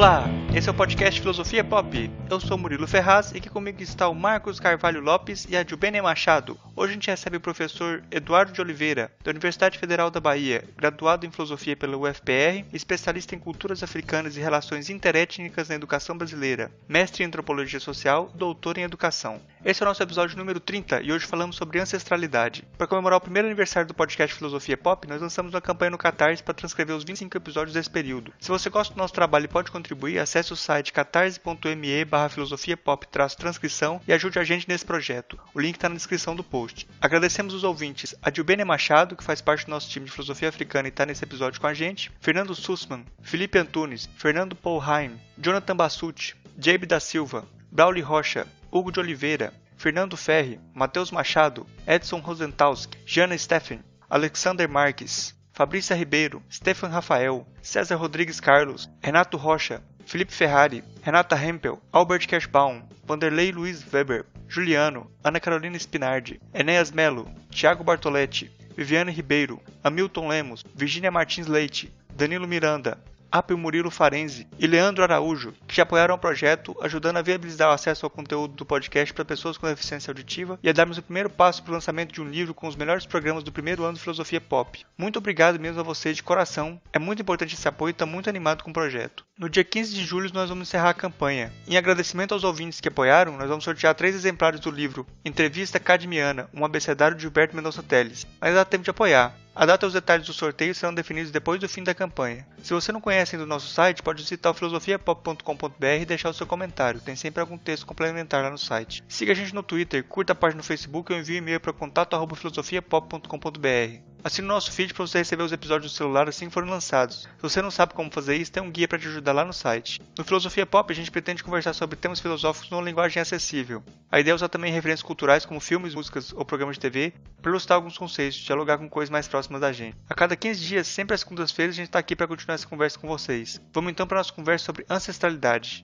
Olá, esse é o podcast Filosofia Pop. Eu sou Murilo Ferraz e aqui comigo está o Marcos Carvalho Lopes e a Jubene Machado. Hoje a gente recebe o professor Eduardo de Oliveira, da Universidade Federal da Bahia, graduado em Filosofia pela UFPR, especialista em culturas africanas e relações interétnicas na educação brasileira, mestre em Antropologia Social, doutor em Educação. Esse é o nosso episódio número 30 e hoje falamos sobre ancestralidade. Para comemorar o primeiro aniversário do podcast Filosofia Pop, nós lançamos uma campanha no Catarse para transcrever os 25 episódios desse período. Se você gosta do nosso trabalho e pode contribuir, acesse o site catarse.me/filosofiapop-transcrição e ajude a gente nesse projeto. O link está na descrição do post. Agradecemos os ouvintes a Jubene Machado, que faz parte do nosso time de filosofia africana e está nesse episódio com a gente, Fernando Sussman, Felipe Antunes, Fernando Polheim, Jonathan Bassucci, Jabe da Silva, Brauli Rocha, Hugo de Oliveira, Fernando Ferri, Matheus Machado, Edson Rosentalski, Jana Steffen, Alexander Marques, Fabrícia Ribeiro, Stefan Rafael, César Rodrigues Carlos, Renato Rocha, Felipe Ferrari, Renata Hempel, Albert Kerschbaum, Vanderlei Luiz Weber, Juliano, Ana Carolina Spinardi, Enéas Melo, Thiago Bartoletti, Viviane Ribeiro, Hamilton Lemos, Virgínia Martins Leite, Danilo Miranda, Apio Murilo Farenzi e Leandro Araújo, que já apoiaram o projeto, ajudando a viabilizar o acesso ao conteúdo do podcast para pessoas com deficiência auditiva e a darmos o primeiro passo para o lançamento de um livro com os melhores programas do primeiro ano de Filosofia Pop. Muito obrigado mesmo a vocês de coração, é muito importante esse apoio e estou muito animado com o projeto. No dia 15 de julho nós vamos encerrar a campanha. Em agradecimento aos ouvintes que apoiaram, nós vamos sortear 3 exemplares do livro Entrevista Academiana, um abecedário de Gilberto Mendonça Telles, mas dá tempo de apoiar. A data e os detalhes do sorteio serão definidos depois do fim da campanha. Se você não conhece ainda o nosso site, pode visitar o filosofiapop.com.br e deixar o seu comentário. Tem sempre algum texto complementar lá no site. Siga a gente no Twitter, curta a página no Facebook ou envie um e-mail para contato@filosofiapop.com.br. Assine o nosso feed para você receber os episódios do celular assim que forem lançados. Se você não sabe como fazer isso, tem um guia para te ajudar lá no site. No Filosofia Pop, a gente pretende conversar sobre temas filosóficos numa linguagem acessível. A ideia é usar também referências culturais como filmes, músicas ou programas de TV para ilustrar alguns conceitos, dialogar com coisas mais próximas da gente. A cada 15 dias, sempre às segundas-feiras, a gente está aqui para continuar essa conversa com vocês. Vamos então para a nossa conversa sobre ancestralidade.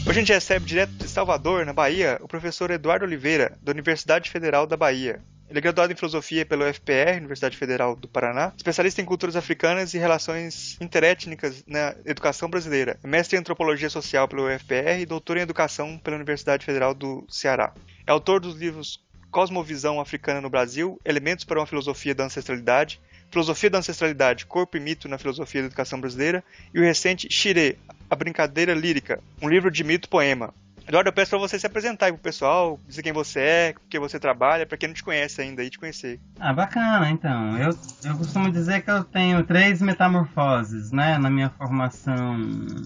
Hoje a gente recebe direto de Salvador, na Bahia, o professor Eduardo Oliveira, da Universidade Federal da Bahia. Ele é graduado em Filosofia pela UFPR, Universidade Federal do Paraná, especialista em culturas africanas e relações interétnicas na educação brasileira, mestre em Antropologia Social pela UFPR e doutor em Educação pela Universidade Federal do Ceará. É autor dos livros Cosmovisão Africana no Brasil, Elementos para uma Filosofia da Ancestralidade, Filosofia da Ancestralidade, Corpo e Mito na Filosofia da Educação Brasileira e o recente Xirê, A Brincadeira Lírica, um livro de mito-poema. Eduardo, eu peço para você se apresentar aí pro pessoal, dizer quem você é, com que você trabalha, para quem não te conhece ainda e te conhecer. Bacana, então. Eu costumo dizer que eu tenho 3 metamorfoses, né, na minha formação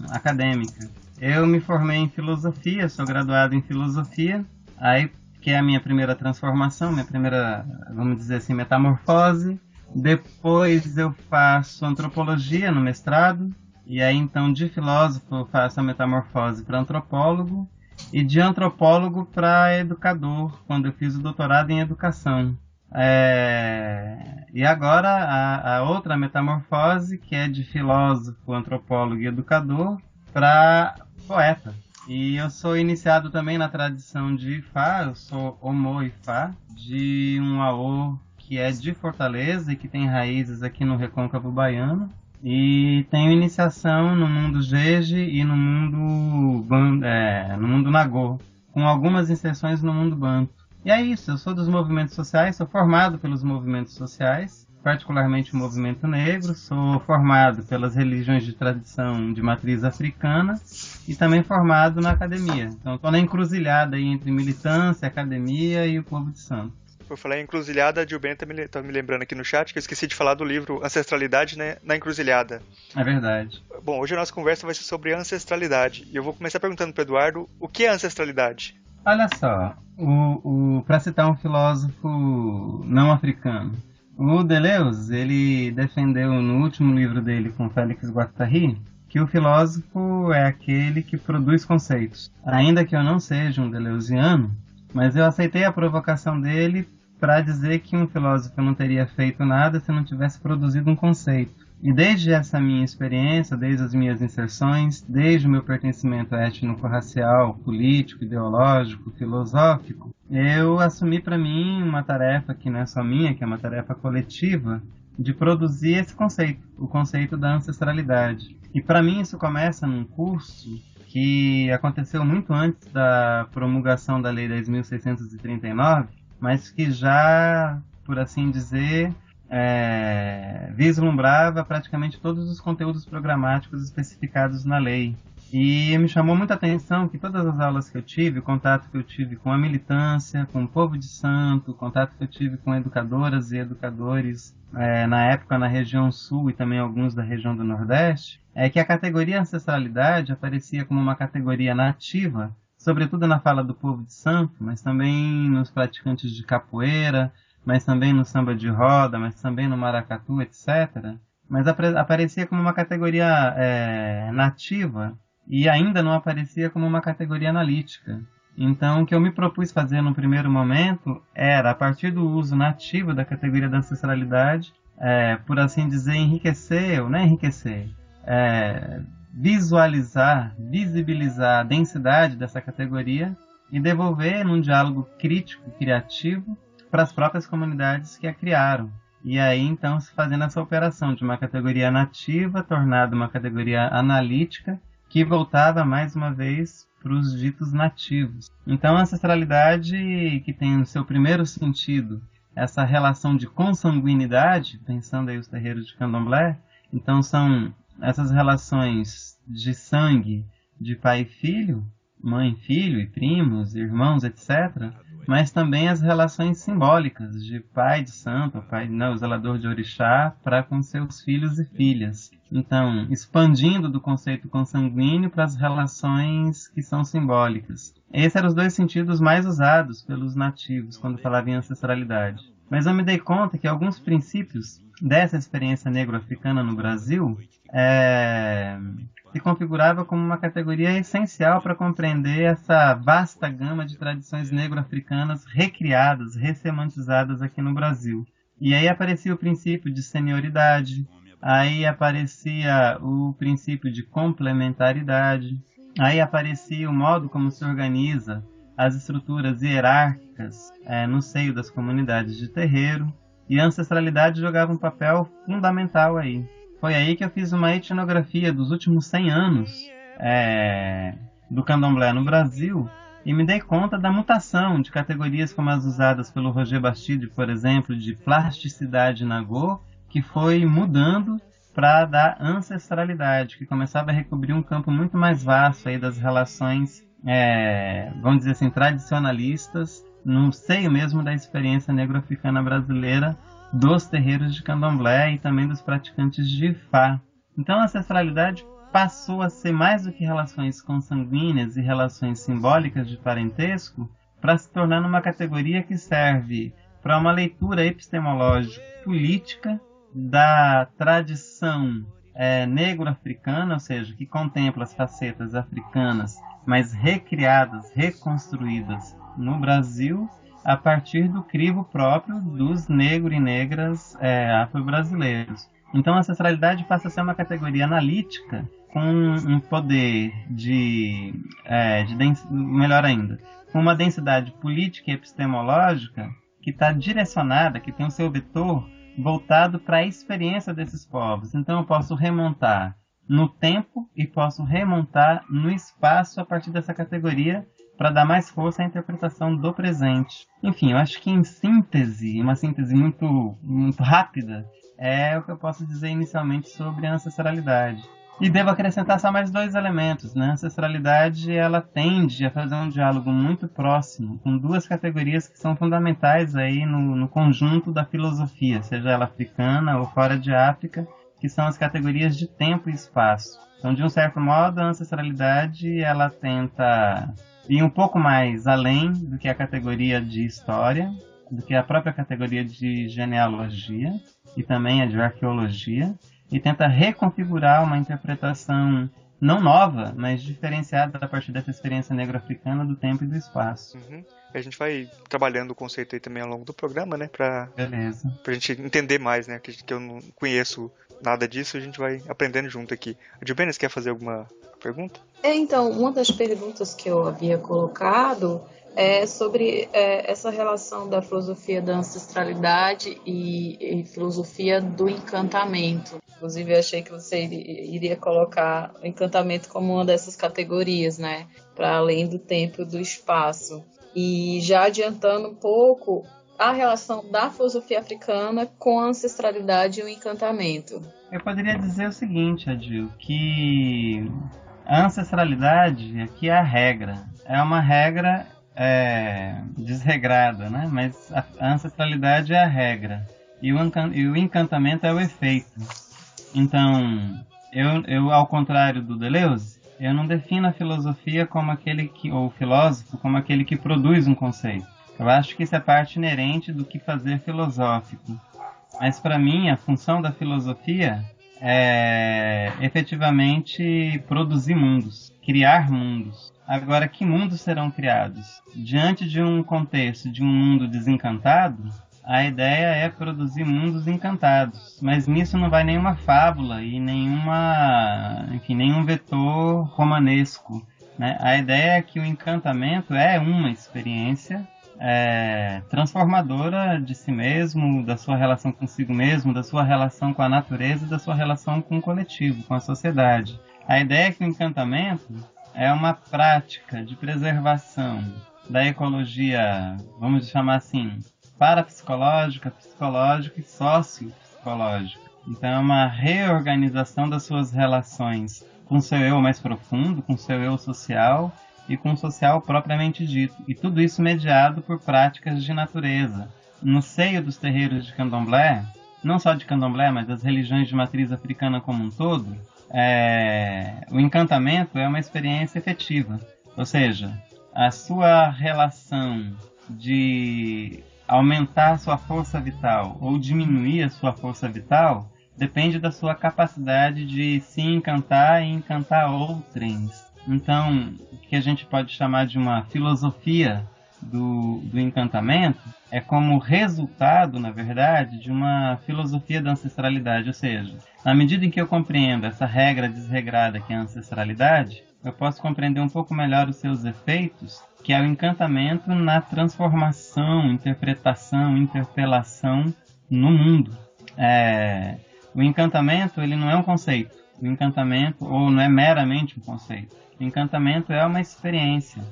acadêmica. Eu me formei em filosofia, sou graduado em filosofia, aí que é a minha primeira transformação, minha primeira, vamos dizer assim, metamorfose. Depois eu faço antropologia no mestrado, e aí então de filósofo eu faço a metamorfose para antropólogo, e de antropólogo para educador, quando eu fiz o doutorado em educação. E agora a outra metamorfose, que é de filósofo, antropólogo e educador, para poeta. E eu sou iniciado também na tradição de Ifá, eu sou Omo Ifá, de um Aô que é de Fortaleza e que tem raízes aqui no Recôncavo Baiano. E tenho iniciação no mundo Jeje e no mundo Nagô, com algumas inserções no mundo Banto. E é isso, eu sou dos movimentos sociais, sou formado pelos movimentos sociais, particularmente o movimento negro, sou formado pelas religiões de tradição de matriz africana e também formado na academia. Então estou na encruzilhada aí entre militância, academia e o povo de santo. Por falar em encruzilhada, a Gilberto tá me lembrando aqui no chat que eu esqueci de falar do livro Ancestralidade, né, na Encruzilhada. É verdade. Bom, hoje a nossa conversa vai ser sobre ancestralidade. E eu vou começar perguntando para o Eduardo, o que é ancestralidade? Olha só, para citar um filósofo não africano, o Deleuze, ele defendeu no último livro dele com Félix Guattari que o filósofo é aquele que produz conceitos. Ainda que eu não seja um deleuziano, mas eu aceitei a provocação dele para dizer que um filósofo não teria feito nada se não tivesse produzido um conceito. E desde essa minha experiência, desde as minhas inserções, desde o meu pertencimento étnico-racial, político, ideológico, filosófico, eu assumi para mim uma tarefa que não é só minha, que é uma tarefa coletiva, de produzir esse conceito, o conceito da ancestralidade. E para mim isso começa num curso que aconteceu muito antes da promulgação da Lei 10.639, mas que já, por assim dizer, vislumbrava praticamente todos os conteúdos programáticos especificados na lei. E me chamou muita atenção que todas as aulas que eu tive, o contato que eu tive com a militância, com o povo de santo, o contato que eu tive com educadoras e educadores, na época na região sul e também alguns da região do Nordeste, é que a categoria ancestralidade aparecia como uma categoria nativa, sobretudo na fala do povo de santo, mas também nos praticantes de capoeira, mas também no samba de roda, mas também no maracatu, etc. Mas aparecia como uma categoria nativa, e ainda não aparecia como uma categoria analítica. Então, o que eu me propus fazer no primeiro momento era, a partir do uso nativo da categoria da ancestralidade, por assim dizer, visualizar, visibilizar a densidade dessa categoria e devolver num diálogo crítico, criativo, para as próprias comunidades que a criaram. E aí, então, se fazendo essa operação de uma categoria nativa tornada uma categoria analítica, que voltava mais uma vez para os ditos nativos. Então, a ancestralidade, que tem no seu primeiro sentido essa relação de consanguinidade, pensando aí os terreiros de candomblé, então são essas relações de sangue, de pai e filho, mãe e filho, e primos, irmãos, etc., mas também as relações simbólicas de pai de santo, o zelador de orixá, para com seus filhos e filhas. Então, expandindo do conceito consanguíneo para as relações que são simbólicas. Esses eram os dois sentidos mais usados pelos nativos quando falavam em ancestralidade. Mas eu me dei conta que alguns princípios dessa experiência negro-africana no Brasil se configurava como uma categoria essencial para compreender essa vasta gama de tradições negro-africanas recriadas, ressemantizadas aqui no Brasil. E aí aparecia o princípio de senioridade, aí aparecia o princípio de complementaridade, aí aparecia o modo como se organiza as estruturas hierárquicas no seio das comunidades de terreiro, e a ancestralidade jogava um papel fundamental aí. Foi aí que eu fiz uma etnografia dos últimos 100 anos do candomblé no Brasil e me dei conta da mutação de categorias como as usadas pelo Roger Bastide, por exemplo, de plasticidade nagô, que foi mudando para dar ancestralidade, que começava a recobrir um campo muito mais vasto aí das relações, vamos dizer assim, tradicionalistas, no seio mesmo da experiência negro-africana brasileira, dos terreiros de candomblé e também dos praticantes de Ifá. Então a ancestralidade passou a ser mais do que relações consanguíneas e relações simbólicas de parentesco, para se tornar uma categoria que serve para uma leitura epistemológica política da tradição negro-africana, ou seja, que contempla as facetas africanas, mas recriadas, reconstruídas no Brasil, a partir do crivo próprio dos negros e negras afro-brasileiros. Então a ancestralidade passa a ser uma categoria analítica com um poder melhor ainda, com uma densidade política e epistemológica que está direcionada, que tem o seu vetor voltado para a experiência desses povos. Então eu posso remontar no tempo e posso remontar no espaço a partir dessa categoria, para dar mais força à interpretação do presente. Enfim, eu acho que em síntese, uma síntese muito, muito rápida, é o que eu posso dizer inicialmente sobre a ancestralidade. E devo acrescentar só mais 2 elementos, né? A ancestralidade, ela tende a fazer um diálogo muito próximo com 2 categorias que são fundamentais aí no conjunto da filosofia, seja ela africana ou fora de África, que são as categorias de tempo e espaço. Então, de um certo modo, a ancestralidade, ela tenta ir um pouco mais além do que a categoria de história, do que a própria categoria de genealogia e também a de arqueologia, e tenta reconfigurar uma interpretação não nova, mas diferenciada a partir dessa experiência negro-africana do tempo e do espaço. Uhum. A gente vai trabalhando o conceito aí também ao longo do programa, né? Pra gente entender mais, né? Que eu não conheço nada disso, a gente vai aprendendo junto aqui. A Gilbenes quer fazer alguma pergunta? Então, uma das perguntas que eu havia colocado sobre essa relação da filosofia da ancestralidade e filosofia do encantamento. Inclusive, eu achei que você iria colocar o encantamento como uma dessas categorias, né? Para além do tempo e do espaço. E já adiantando um pouco, a relação da filosofia africana com a ancestralidade e o encantamento. Eu poderia dizer o seguinte, Adil, que a ancestralidade aqui é a regra. É uma regra desregrada, né? Mas a ancestralidade é a regra. E o encantamento é o efeito. Então, eu ao contrário do Deleuze, eu não defino a filosofia como ou o filósofo como aquele que produz um conceito. Eu acho que isso é parte inerente do que fazer filosófico. Mas para mim, a função da filosofia é efetivamente produzir mundos, criar mundos. Agora, que mundos serão criados? Diante de um contexto de um mundo desencantado, a ideia é produzir mundos encantados. Mas nisso não vai nenhuma fábula e nenhum vetor romanesco, né? A ideia é que o encantamento é uma experiência transformadora de si mesmo, da sua relação consigo mesmo, da sua relação com a natureza e da sua relação com o coletivo, com a sociedade. A ideia é que o encantamento é uma prática de preservação da ecologia, vamos chamar assim, parapsicológica, psicológica e sociopsicológica. Então é uma reorganização das suas relações com o seu eu mais profundo, com o seu eu social e com o social propriamente dito. E tudo isso mediado por práticas de natureza. No seio dos terreiros de candomblé, não só de candomblé, mas das religiões de matriz africana como um todo, o encantamento é uma experiência efetiva. Ou seja, a sua relação de aumentar a sua força vital ou diminuir a sua força vital depende da sua capacidade de se encantar e encantar outrens. Então, o que a gente pode chamar de uma filosofia do encantamento é como resultado, na verdade, de uma filosofia da ancestralidade. Ou seja, na medida em que eu compreendo essa regra desregrada que é a ancestralidade, eu posso compreender um pouco melhor os seus efeitos, que é o encantamento na transformação, interpretação, interpelação no mundo. O encantamento, ele não é um conceito. O encantamento, ou não é meramente um conceito. O encantamento é uma experiência.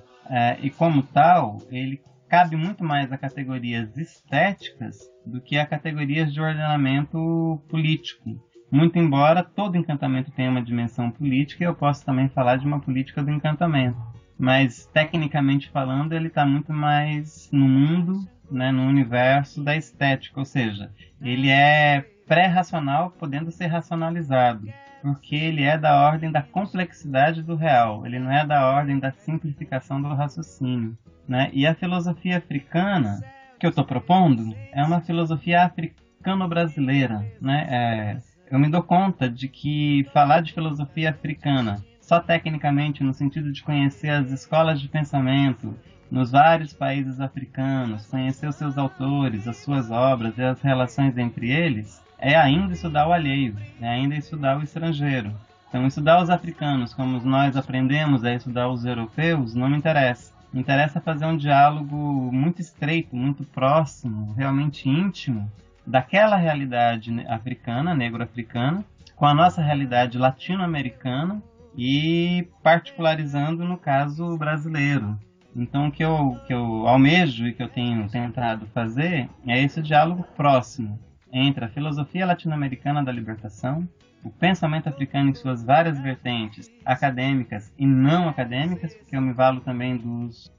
E como tal, ele cabe muito mais a categorias estéticas do que a categorias de ordenamento político. Muito embora todo encantamento tenha uma dimensão política, eu posso também falar de uma política do encantamento. Mas, tecnicamente falando, ele está muito mais no mundo, né, no universo da estética. Ou seja, ele é pré-racional, podendo ser racionalizado, porque ele é da ordem da complexidade do real, ele não é da ordem da simplificação do raciocínio, né? E a filosofia africana que eu estou propondo é uma filosofia africano-brasileira, né? Eu me dou conta de que falar de filosofia africana só tecnicamente, no sentido de conhecer as escolas de pensamento nos vários países africanos, conhecer os seus autores, as suas obras e as relações entre eles, é ainda estudar o alheio, é ainda estudar o estrangeiro. Então, estudar os africanos como nós aprendemos a estudar os europeus não me interessa. Me interessa fazer um diálogo muito estreito, muito próximo, realmente íntimo, daquela realidade africana, negro-africana, com a nossa realidade latino-americana e particularizando no caso brasileiro. Então, o que eu almejo e que eu tenho tentado fazer é esse diálogo próximo entre a filosofia latino-americana da libertação, o pensamento africano em suas várias vertentes, acadêmicas e não acadêmicas, porque eu me valho também dos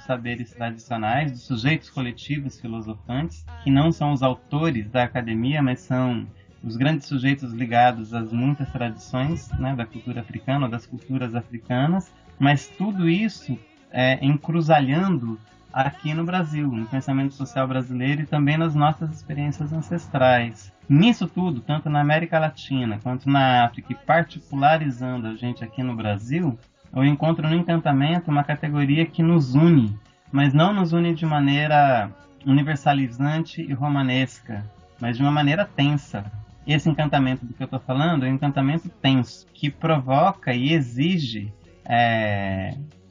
saberes tradicionais, dos sujeitos coletivos filosofantes, que não são os autores da academia, mas são os grandes sujeitos ligados às muitas tradições, né, da cultura africana ou das culturas africanas, mas tudo isso encruzalhando aqui no Brasil, no pensamento social brasileiro e também nas nossas experiências ancestrais. Nisso tudo, tanto na América Latina quanto na África, e particularizando a gente aqui no Brasil, eu encontro no encantamento uma categoria que nos une, mas não nos une de maneira universalizante e romanesca, mas de uma maneira tensa. Esse encantamento do que eu estou falando é um encantamento tenso, que provoca e exige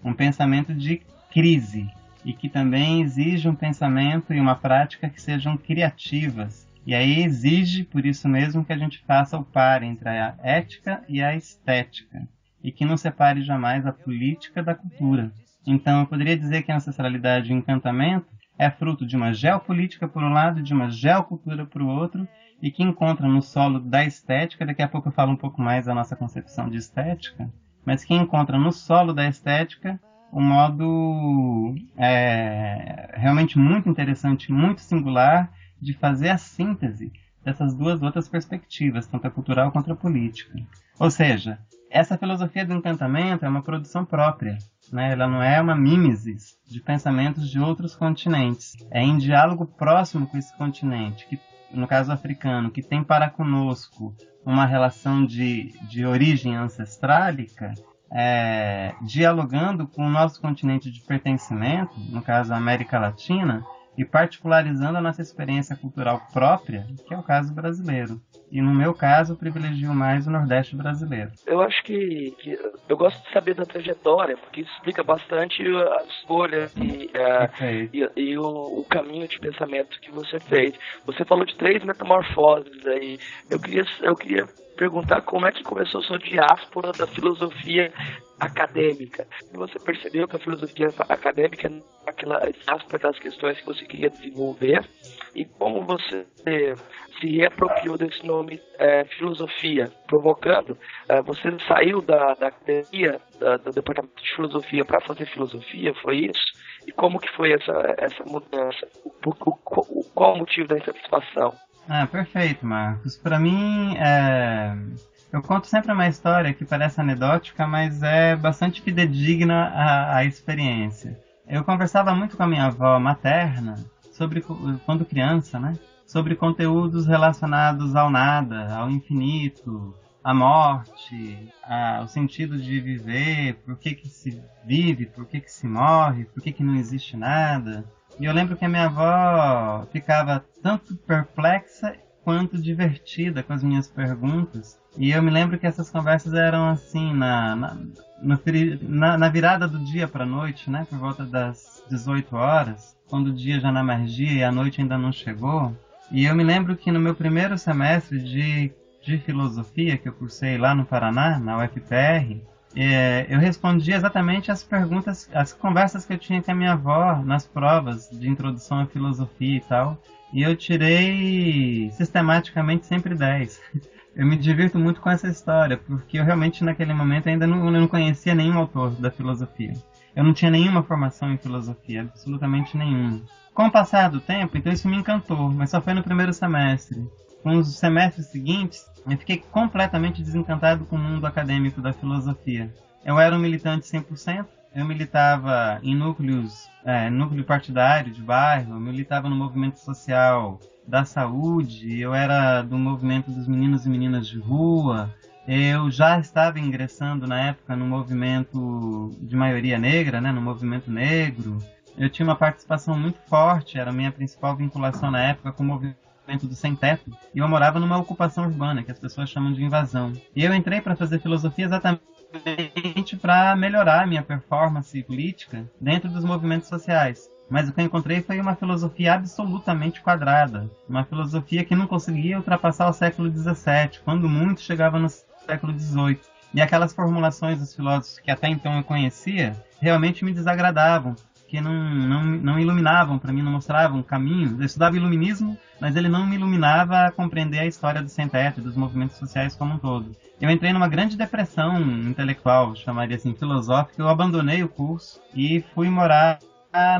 um pensamento de crise e que também exige um pensamento e uma prática que sejam criativas. E aí exige, por isso mesmo, que a gente faça o par entre a ética e a estética, e que não separe jamais a política da cultura. Então, eu poderia dizer que a ancestralidade e o encantamento é fruto de uma geopolítica por um lado e de uma geocultura por outro, e que encontra no solo da estética, daqui a pouco eu falo um pouco mais da nossa concepção de estética, mas que encontra no solo da estética um modo realmente muito interessante, muito singular, de fazer a síntese dessas duas outras perspectivas, tanto a cultural quanto a política. Ou seja, essa filosofia do encantamento é uma produção própria, né? Ela não é uma mimesis de pensamentos de outros continentes. É em diálogo próximo com esse continente, que, no caso africano, que tem para conosco uma relação de origem ancestrálica, dialogando com o nosso continente de pertencimento, no caso a América Latina, e particularizando a nossa experiência cultural própria, que é o caso brasileiro. E no meu caso, eu privilegio mais o Nordeste brasileiro. Eu acho que eu gosto de saber da trajetória, porque isso explica bastante a escolha e o caminho de pensamento que você fez. Você falou de 3 metamorfoses aí. Eu queria perguntar como é que começou a sua diáspora da filosofia acadêmica. Você percebeu que a filosofia acadêmica para aquelas questões que você queria desenvolver, e como você se reapropriou desse nome filosofia, provocando. Você saiu da academia, do departamento de filosofia para fazer filosofia, foi isso? E como que foi essa mudança? Qual o motivo da insatisfação? Perfeito, Marcos. Para mim, eu conto sempre uma história que parece anedótica, mas é bastante fidedigna à experiência. Eu conversava muito com a minha avó materna, quando criança, né? Sobre conteúdos relacionados ao nada, ao infinito, à morte, ao sentido de viver, por que se vive, por que se morre, por que não existe nada. E eu lembro que a minha avó ficava tanto perplexa quanto divertida com as minhas perguntas. E eu me lembro que essas conversas eram assim, na virada do dia para a noite, né? Por volta das 18 horas, quando o dia já não emergia e a noite ainda não chegou. E eu me lembro que no meu primeiro semestre de filosofia, que eu cursei lá no Paraná, na UFPR, eu respondi exatamente as perguntas, as conversas que eu tinha com a minha avó nas provas de introdução à filosofia e tal. E eu tirei sistematicamente sempre 10. Eu me divirto muito com essa história, porque eu realmente naquele momento ainda não conhecia nenhum autor da filosofia. Eu não tinha nenhuma formação em filosofia, absolutamente nenhuma. Com o passar do tempo, então isso me encantou, mas só foi no primeiro semestre. Com os semestres seguintes, eu fiquei completamente desencantado com o mundo acadêmico da filosofia. Eu era um militante 100%, eu militava em núcleo partidário de bairro, eu militava no movimento social da saúde, eu era do movimento dos meninos e meninas de rua, eu já estava ingressando na época no movimento de maioria negra, né, no movimento negro. Eu tinha uma participação muito forte, era a minha principal vinculação na época com o movimento do sem teto, e eu morava numa ocupação urbana, que as pessoas chamam de invasão. E eu entrei para fazer filosofia exatamente para melhorar a minha performance política dentro dos movimentos sociais. Mas o que eu encontrei foi uma filosofia absolutamente quadrada, uma filosofia que não conseguia ultrapassar o século XVII, quando muito chegava no século XVIII. E aquelas formulações dos filósofos que até então eu conhecia, realmente me desagradavam, que não iluminavam para mim, não mostravam caminho. Eu estudava iluminismo, mas ele não me iluminava a compreender a história do sem-teto e dos movimentos sociais como um todo. Eu entrei numa grande depressão intelectual, chamaria assim, filosófica. Eu abandonei o curso e fui morar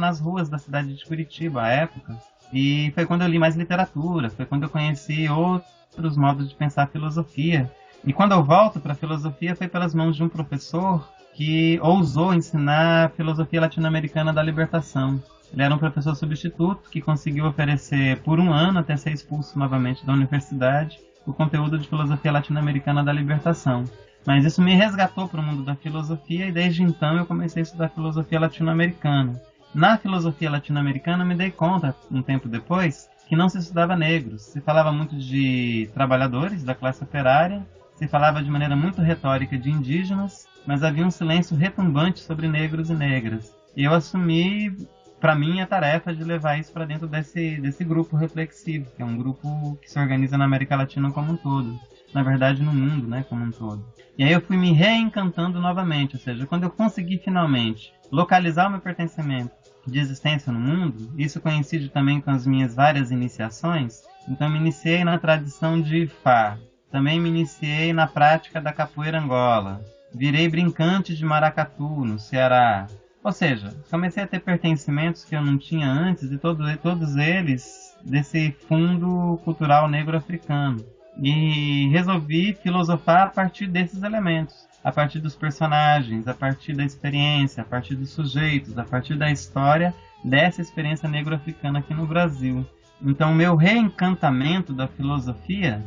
nas ruas da cidade de Curitiba, à época. E foi quando eu li mais literatura, foi quando eu conheci outros modos de pensar a filosofia. E quando eu volto para a filosofia, foi pelas mãos de um professor que ousou ensinar a filosofia latino-americana da libertação. Ele era um professor substituto que conseguiu oferecer por um ano, até ser expulso novamente da universidade, o conteúdo de filosofia latino-americana da libertação. Mas isso me resgatou para o mundo da filosofia e desde então eu comecei a estudar filosofia latino-americana. Na filosofia latino-americana eu me dei conta, um tempo depois, que não se estudava negros. Se falava muito de trabalhadores da classe operária, se falava de maneira muito retórica de indígenas, mas havia um silêncio retumbante sobre negros e negras. E eu assumi para mim a tarefa de levar isso para dentro desse grupo reflexivo, que é um grupo que se organiza na América Latina como um todo. Na verdade, no mundo, né, como um todo. E aí eu fui me reencantando novamente, ou seja, quando eu consegui finalmente localizar o meu pertencimento de existência no mundo, isso coincide também com as minhas várias iniciações, então eu me iniciei na tradição de Ifá, também me iniciei na prática da capoeira Angola, virei brincante de maracatu, no Ceará. Ou seja, comecei a ter pertencimentos que eu não tinha antes, e todos eles desse fundo cultural negro-africano. E resolvi filosofar a partir desses elementos, a partir dos personagens, a partir da experiência, a partir dos sujeitos, a partir da história dessa experiência negro-africana aqui no Brasil. Então, o meu reencantamento da filosofia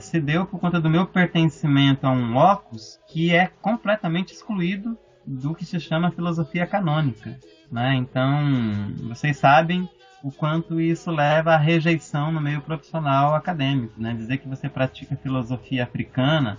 se deu por conta do meu pertencimento a um locus que é completamente excluído do que se chama filosofia canônica, né? Então, vocês sabem o quanto isso leva à rejeição no meio profissional acadêmico, né? Dizer que você pratica filosofia africana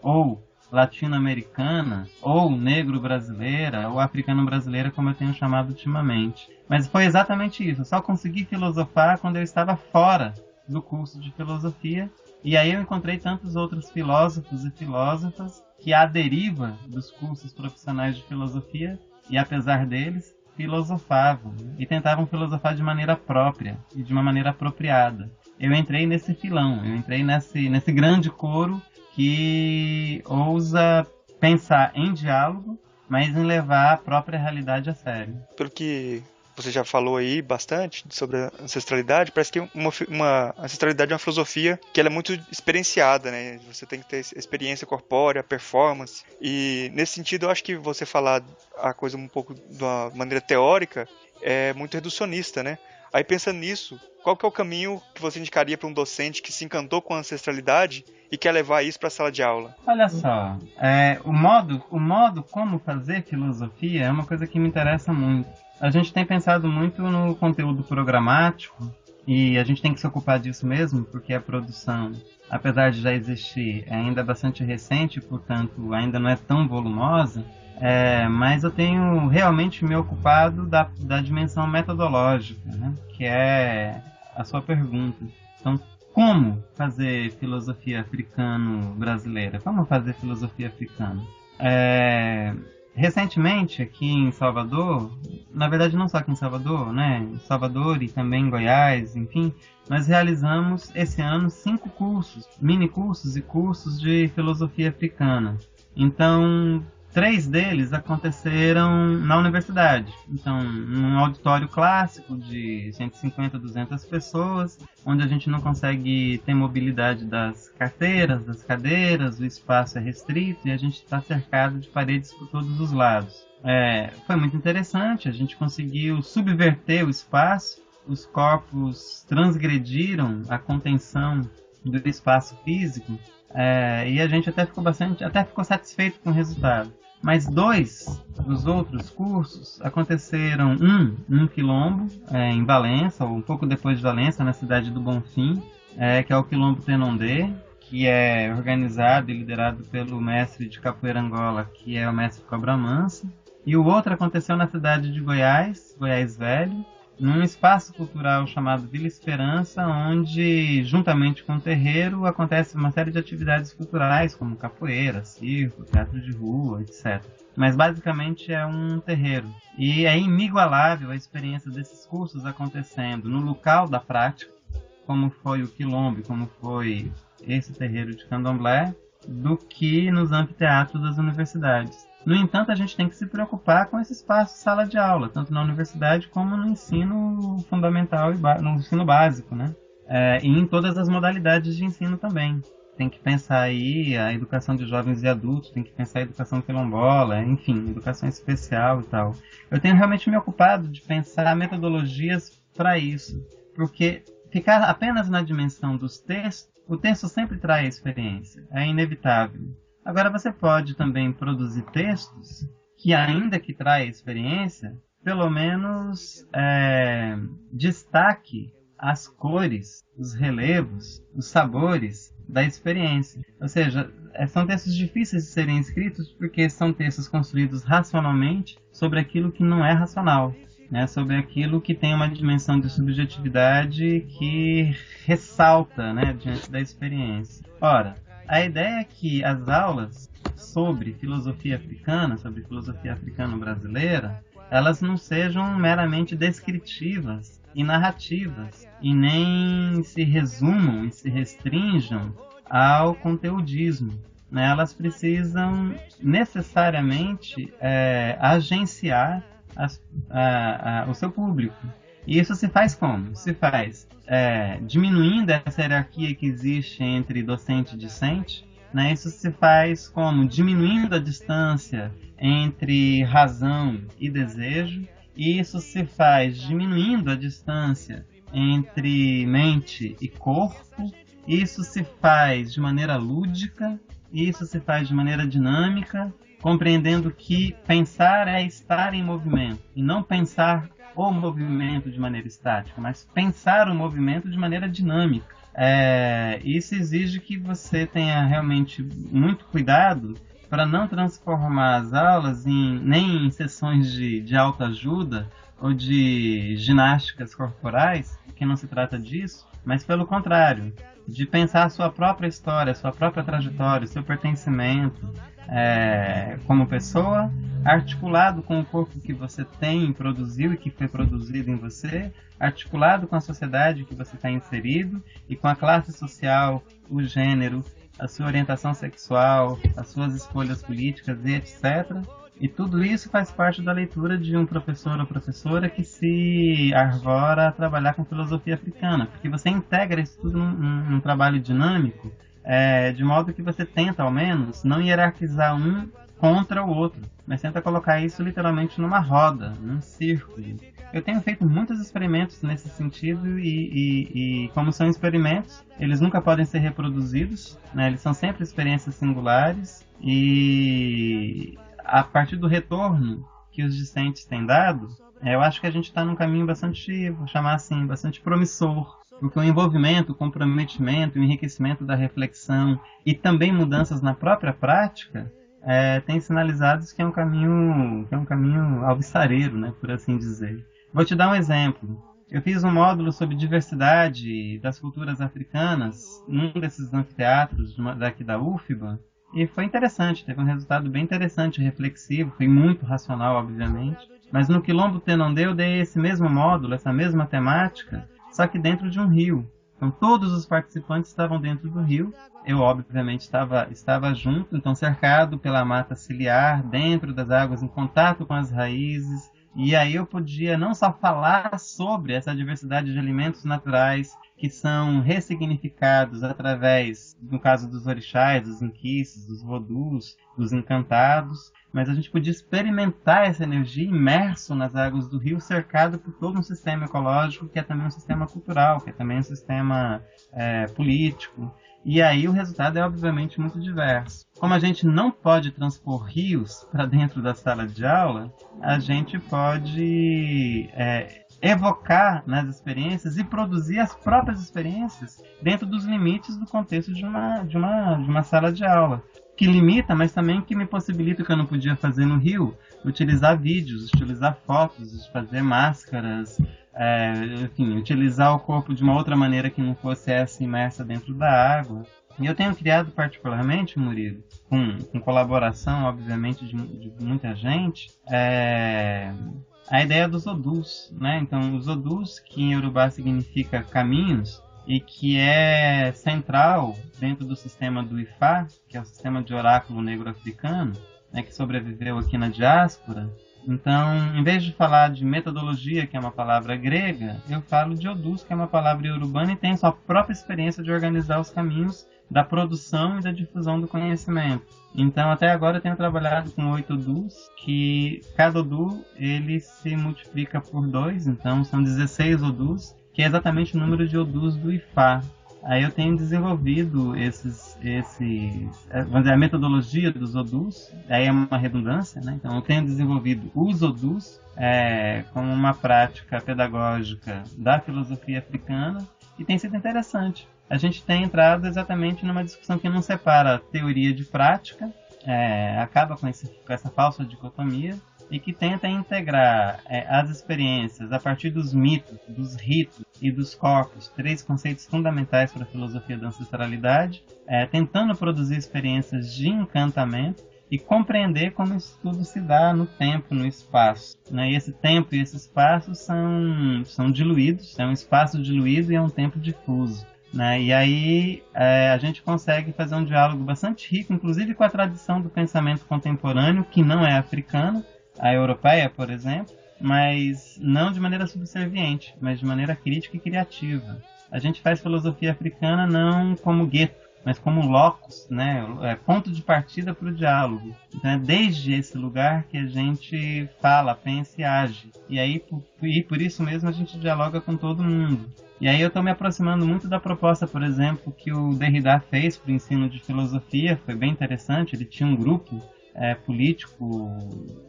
ou latino-americana, ou negro-brasileira, ou africano-brasileira, como eu tenho chamado ultimamente. Mas foi exatamente isso. Eu só consegui filosofar quando eu estava fora do curso de filosofia, e aí eu encontrei tantos outros filósofos e filósofas que, à deriva dos cursos profissionais de filosofia, e apesar deles, filosofavam e tentavam filosofar de maneira própria e de uma maneira apropriada. Eu entrei nesse filão, eu entrei nesse grande coro que ousa pensar em diálogo, mas em levar a própria realidade a sério. Pelo que você já falou aí bastante sobre a ancestralidade, parece que uma ancestralidade é uma filosofia que ela é muito experienciada, né? Você tem que ter experiência corpórea, performance, e nesse sentido eu acho que você falar a coisa um pouco de uma maneira teórica é muito reducionista, né? Aí pensando nisso, qual que é o caminho que você indicaria para um docente que se encantou com a ancestralidade e quer levar isso para a sala de aula? Olha só, o modo como fazer filosofia é uma coisa que me interessa muito. A gente tem pensado muito no conteúdo programático e a gente tem que se ocupar disso mesmo, porque a produção, apesar de já existir, é ainda bastante recente, portanto ainda não é tão volumosa, mas eu tenho realmente me ocupado da dimensão metodológica, né? Que é a sua pergunta. Então, como fazer filosofia africano-brasileira? Como fazer filosofia africana? Recentemente, aqui em Salvador, na verdade não só aqui em Salvador, né? Em Salvador e também em Goiás, enfim, nós realizamos esse ano 5 cursos, mini cursos e cursos de filosofia africana. Então, 3 deles aconteceram na universidade. Então, num auditório clássico de 150, 200 pessoas, onde a gente não consegue ter mobilidade das carteiras, das cadeiras, o espaço é restrito e a gente está cercado de paredes por todos os lados. Foi muito interessante, a gente conseguiu subverter o espaço, os corpos transgrediram a contenção do espaço físico, e a gente até ficou satisfeito com o resultado. Mas 2 dos outros cursos aconteceram, num quilombo, em Valença, ou um pouco depois de Valença, na cidade do Bonfim, que é o Quilombo Tenondê, que é organizado e liderado pelo mestre de capoeira Angola, que é o mestre Cobra Manso. E o outro aconteceu na cidade de Goiás, Goiás Velho, num espaço cultural chamado Vila Esperança, onde, juntamente com o terreiro, acontece uma série de atividades culturais, como capoeira, circo, teatro de rua, etc. Mas, basicamente, é um terreiro. E é inigualável a experiência desses cursos acontecendo no local da prática, como foi o quilombo, como foi esse terreiro de candomblé, do que nos anfiteatros das universidades. No entanto, a gente tem que se preocupar com esse espaço sala de aula, tanto na universidade como no ensino fundamental e no ensino básico, né? E em todas as modalidades de ensino também. Tem que pensar aí a educação de jovens e adultos, tem que pensar a educação quilombola, enfim, educação especial e tal. Eu tenho realmente me ocupado de pensar metodologias para isso, porque ficar apenas na dimensão dos textos, o texto sempre traz a experiência, é inevitável. Agora você pode também produzir textos que, ainda que traia experiência, pelo menos destaque as cores, os relevos, os sabores da experiência. Ou seja, são textos difíceis de serem escritos porque são textos construídos racionalmente sobre aquilo que não é racional, né? Sobre aquilo que tem uma dimensão de subjetividade que ressalta, né, diante da experiência. Ora, a ideia é que as aulas sobre filosofia africana, sobre filosofia africano-brasileira, elas não sejam meramente descritivas e narrativas, e nem se resumam e se restringam ao conteudismo, né? Elas precisam necessariamente agenciar o seu público. E isso se faz como? Se faz diminuindo essa hierarquia que existe entre docente e discente, né? Isso se faz como? Diminuindo a distância entre razão e desejo. E isso se faz diminuindo a distância entre mente e corpo. Isso se faz de maneira lúdica. Isso se faz de maneira dinâmica, compreendendo que pensar é estar em movimento, e não pensar o movimento de maneira estática, mas pensar o movimento de maneira dinâmica. Isso exige que você tenha realmente muito cuidado para não transformar as aulas nem em sessões de autoajuda ou de ginásticas corporais, que não se trata disso, mas pelo contrário, de pensar a sua própria história, a sua própria trajetória, o seu pertencimento como pessoa, articulado com o corpo que você tem, produziu e que foi produzido em você, articulado com a sociedade que você está inserido e com a classe social, o gênero, a sua orientação sexual, as suas escolhas políticas e etc. E tudo isso faz parte da leitura de um professor ou professora que se arvora a trabalhar com filosofia africana, porque você integra isso tudo num trabalho dinâmico, de modo que você tenta, ao menos, não hierarquizar um contra o outro, mas tenta colocar isso literalmente numa roda, num círculo. Eu tenho feito muitos experimentos nesse sentido e como são experimentos, eles nunca podem ser reproduzidos, né? Eles são sempre experiências singulares e a partir do retorno que os discentes têm dado, eu acho que a gente está num caminho bastante, vou chamar assim, bastante promissor, porque o envolvimento, o comprometimento, o enriquecimento da reflexão e também mudanças na própria prática tem sinalizado que é um caminho alvissareiro, né, por assim dizer. Vou te dar um exemplo. Eu fiz um módulo sobre diversidade das culturas africanas num desses anfiteatros daqui da UFBA, e foi interessante, teve um resultado bem interessante, reflexivo, foi muito racional, obviamente. Mas no Quilombo Tenondê eu dei esse mesmo módulo, essa mesma temática, só que dentro de um rio. Então todos os participantes estavam dentro do rio. Eu, obviamente, estava junto, então cercado pela mata ciliar, dentro das águas, em contato com as raízes. E aí eu podia não só falar sobre essa diversidade de alimentos naturais que são ressignificados através, no caso dos orixás, dos inquices, dos vodus, dos encantados, mas a gente podia experimentar essa energia imerso nas águas do rio, cercado por todo um sistema ecológico que é também um sistema cultural, que é também um sistema político. E aí o resultado é obviamente muito diverso. Como a gente não pode transpor rios para dentro da sala de aula, a gente pode evocar nas experiências e produzir as próprias experiências dentro dos limites do contexto de uma sala de aula. Que limita, mas também que me possibilita o que eu não podia fazer no Rio, utilizar vídeos, utilizar fotos, fazer máscaras, enfim, utilizar o corpo de uma outra maneira que não fosse essa imersa dentro da água. E eu tenho criado particularmente, Murilo, com colaboração, obviamente, de muita gente, a ideia dos odus, né? Então, os odus, que em Yorubá significa caminhos, e que é central dentro do sistema do Ifá, que é o sistema de oráculo negro-africano, né, que sobreviveu aqui na diáspora. Então, em vez de falar de metodologia, que é uma palavra grega, eu falo de odus, que é uma palavra iorubana, e tem sua própria experiência de organizar os caminhos da produção e da difusão do conhecimento. Então, até agora eu tenho trabalhado com 8 odus, que cada odu ele se multiplica por 2, então são 16 odus, que é exatamente o número de odus do Ifá. Aí eu tenho desenvolvido vamos dizer, a metodologia dos odus, aí é uma redundância, né? Então eu tenho desenvolvido os odus como uma prática pedagógica da filosofia africana, e tem sido interessante, a gente tem entrado exatamente numa discussão que não separa teoria de prática, acaba com essa falsa dicotomia, e que tenta integrar as experiências a partir dos mitos, dos ritos e dos corpos, 3 conceitos fundamentais para a filosofia da ancestralidade, tentando produzir experiências de encantamento e compreender como isso tudo se dá no tempo, no espaço. Né? E esse tempo e esse espaço são diluídos, é um espaço diluído e é um tempo difuso. Né? E aí a gente consegue fazer um diálogo bastante rico, inclusive com a tradição do pensamento contemporâneo, que não é africana, a europeia, por exemplo, mas não de maneira subserviente, mas de maneira crítica e criativa. A gente faz filosofia africana não como gueto, mas como locus, né? Ponto de partida para o diálogo. Então é desde esse lugar que a gente fala, pensa e age. E aí, por isso mesmo, a gente dialoga com todo mundo. E aí eu estou me aproximando muito da proposta, por exemplo, que o Derrida fez para o ensino de filosofia. Foi bem interessante, ele tinha um grupo político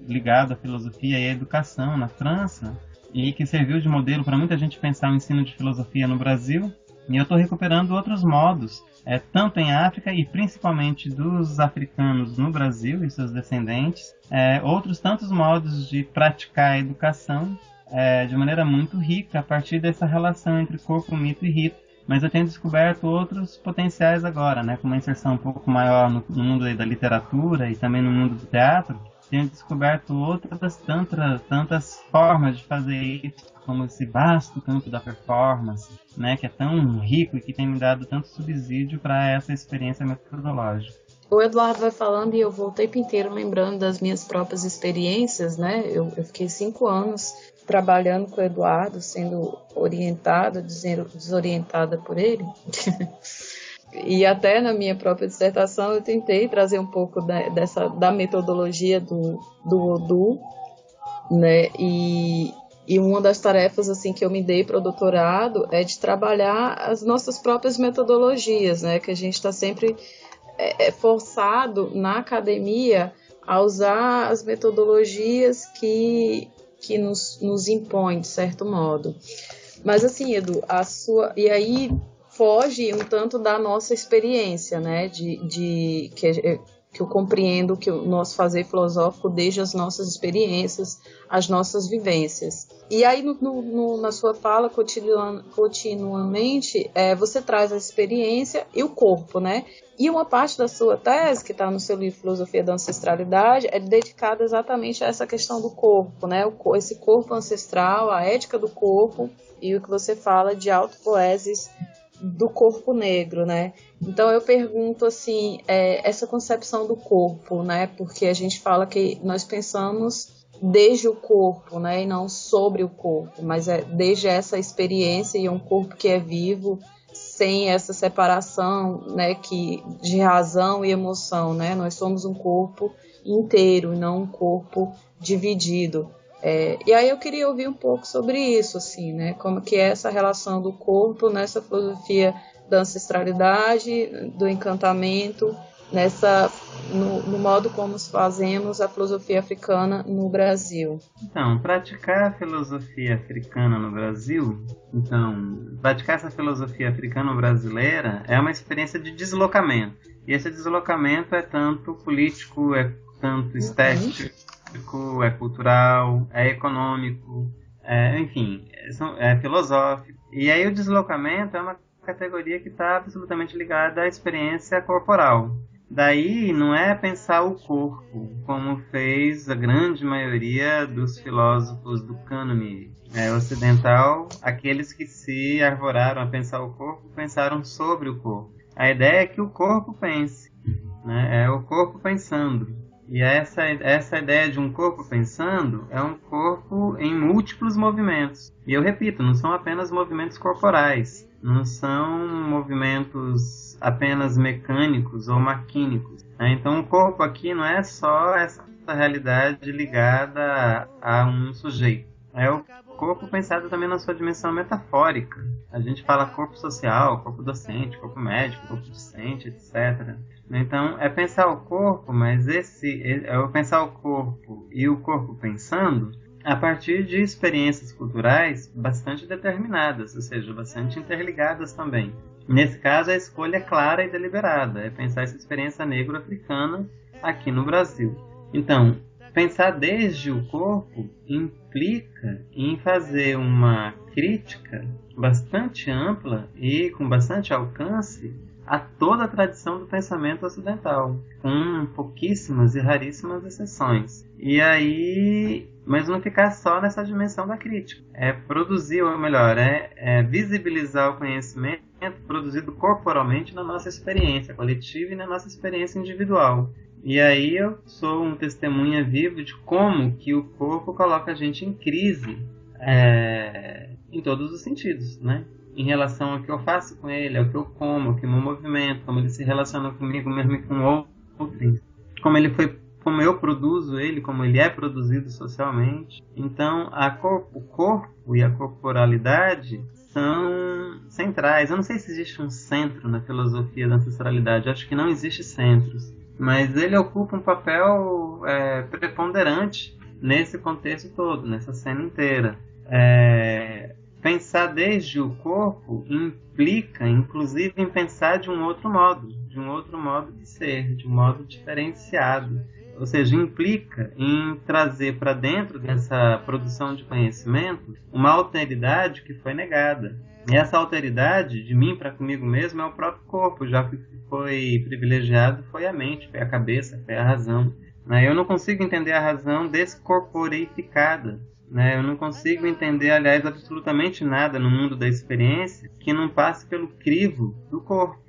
ligado à filosofia e à educação na França, e que serviu de modelo para muita gente pensar o ensino de filosofia no Brasil. E eu estou recuperando outros modos, tanto em África e principalmente dos africanos no Brasil e seus descendentes, outros tantos modos de praticar a educação de maneira muito rica a partir dessa relação entre corpo, mito e rito. Mas eu tenho descoberto outros potenciais agora, né, com uma inserção um pouco maior no mundo da literatura e também no mundo do teatro. Tenho descoberto outras tantas formas de fazer isso, como esse vasto campo da performance, né, que é tão rico e que tem me dado tanto subsídio para essa experiência metodológica. O Eduardo vai falando e eu vou o tempo inteiro lembrando das minhas próprias experiências, né? Eu fiquei 5 anos trabalhando com o Eduardo, sendo orientada, desorientada por ele. E até na minha própria dissertação eu tentei trazer um pouco da metodologia do Odu, né? E uma das tarefas assim que eu me dei para o doutorado é de trabalhar as nossas próprias metodologias, né? Que a gente está sempre forçado na academia a usar as metodologias que nos impõem, de certo modo. Mas assim, Edu, e aí foge um tanto da nossa experiência, né? Que eu compreendo que o nosso fazer filosófico desde as nossas experiências, as nossas vivências. E aí, na sua fala, continuamente, você traz a experiência e o corpo, né? E uma parte da sua tese, que está no seu livro Filosofia da Ancestralidade, é dedicada exatamente a essa questão do corpo, né? Esse corpo ancestral, a ética do corpo, e o que você fala de autopoieses do corpo negro, né? Então eu pergunto assim, essa concepção do corpo, né? Porque a gente fala que nós pensamos desde o corpo, né? E não sobre o corpo, mas desde essa experiência e um corpo que é vivo, sem essa separação, né? De razão e emoção, né? Nós somos um corpo inteiro, não um corpo dividido. E aí eu queria ouvir um pouco sobre isso, assim, né? Como que é essa relação do corpo nessa filosofia da ancestralidade, do encantamento, no modo como fazemos a filosofia africana no Brasil. Então, praticar a filosofia africana no Brasil, praticar essa filosofia africano-brasileira é uma experiência de deslocamento. E esse deslocamento é tanto político, é tanto estético, é cultural, é econômico, enfim, é filosófico. E aí o deslocamento é uma categoria que está absolutamente ligada à experiência corporal. Daí não é pensar o corpo, como fez a grande maioria dos filósofos do cânone ocidental, aqueles que se arvoraram a pensar o corpo, pensaram sobre o corpo. A ideia é que o corpo pense, né? É o corpo pensando. E essa ideia de um corpo pensando é um corpo em múltiplos movimentos. E eu repito, não são apenas movimentos corporais, não são movimentos apenas mecânicos ou maquínicos. Então o corpo aqui não é só essa realidade ligada a um sujeito. É o corpo pensado também na sua dimensão metafórica. A gente fala corpo social, corpo docente, corpo médico, corpo docente, etc. Então, é pensar o corpo, mas é pensar o corpo e o corpo pensando a partir de experiências culturais bastante determinadas, ou seja, bastante interligadas também. Nesse caso, a escolha é clara e deliberada, é pensar essa experiência negro-africana aqui no Brasil. Então, pensar desde o corpo implica em fazer uma crítica bastante ampla e com bastante alcance a toda a tradição do pensamento ocidental, com pouquíssimas e raríssimas exceções. E aí, mas não ficar só nessa dimensão da crítica. É produzir, ou melhor, é visibilizar o conhecimento produzido corporalmente na nossa experiência coletiva e na nossa experiência individual. E aí eu sou um testemunha vivo de como que o corpo coloca a gente em crise em todos os sentidos, né? Em relação ao que eu faço com ele, ao que eu como, ao que meu movimento, como ele se relaciona comigo mesmo e com outro, como eu produzo ele, como ele é produzido socialmente. Então, o corpo e a corporalidade são centrais. Eu não sei se existe um centro na filosofia da ancestralidade, eu acho que não existe centros, mas ele ocupa um papel preponderante nesse contexto todo, nessa cena inteira. Pensar desde o corpo implica, inclusive, em pensar de um outro modo de ser, de um modo diferenciado. Ou seja, implica em trazer para dentro dessa produção de conhecimento uma alteridade que foi negada. E essa alteridade, de mim para comigo mesmo, é o próprio corpo. Já que foi privilegiado, foi a mente, foi a cabeça, foi a razão. Eu não consigo entender a razão descorporeificada. Eu não consigo entender, aliás, absolutamente nada no mundo da experiência que não passe pelo crivo do corpo.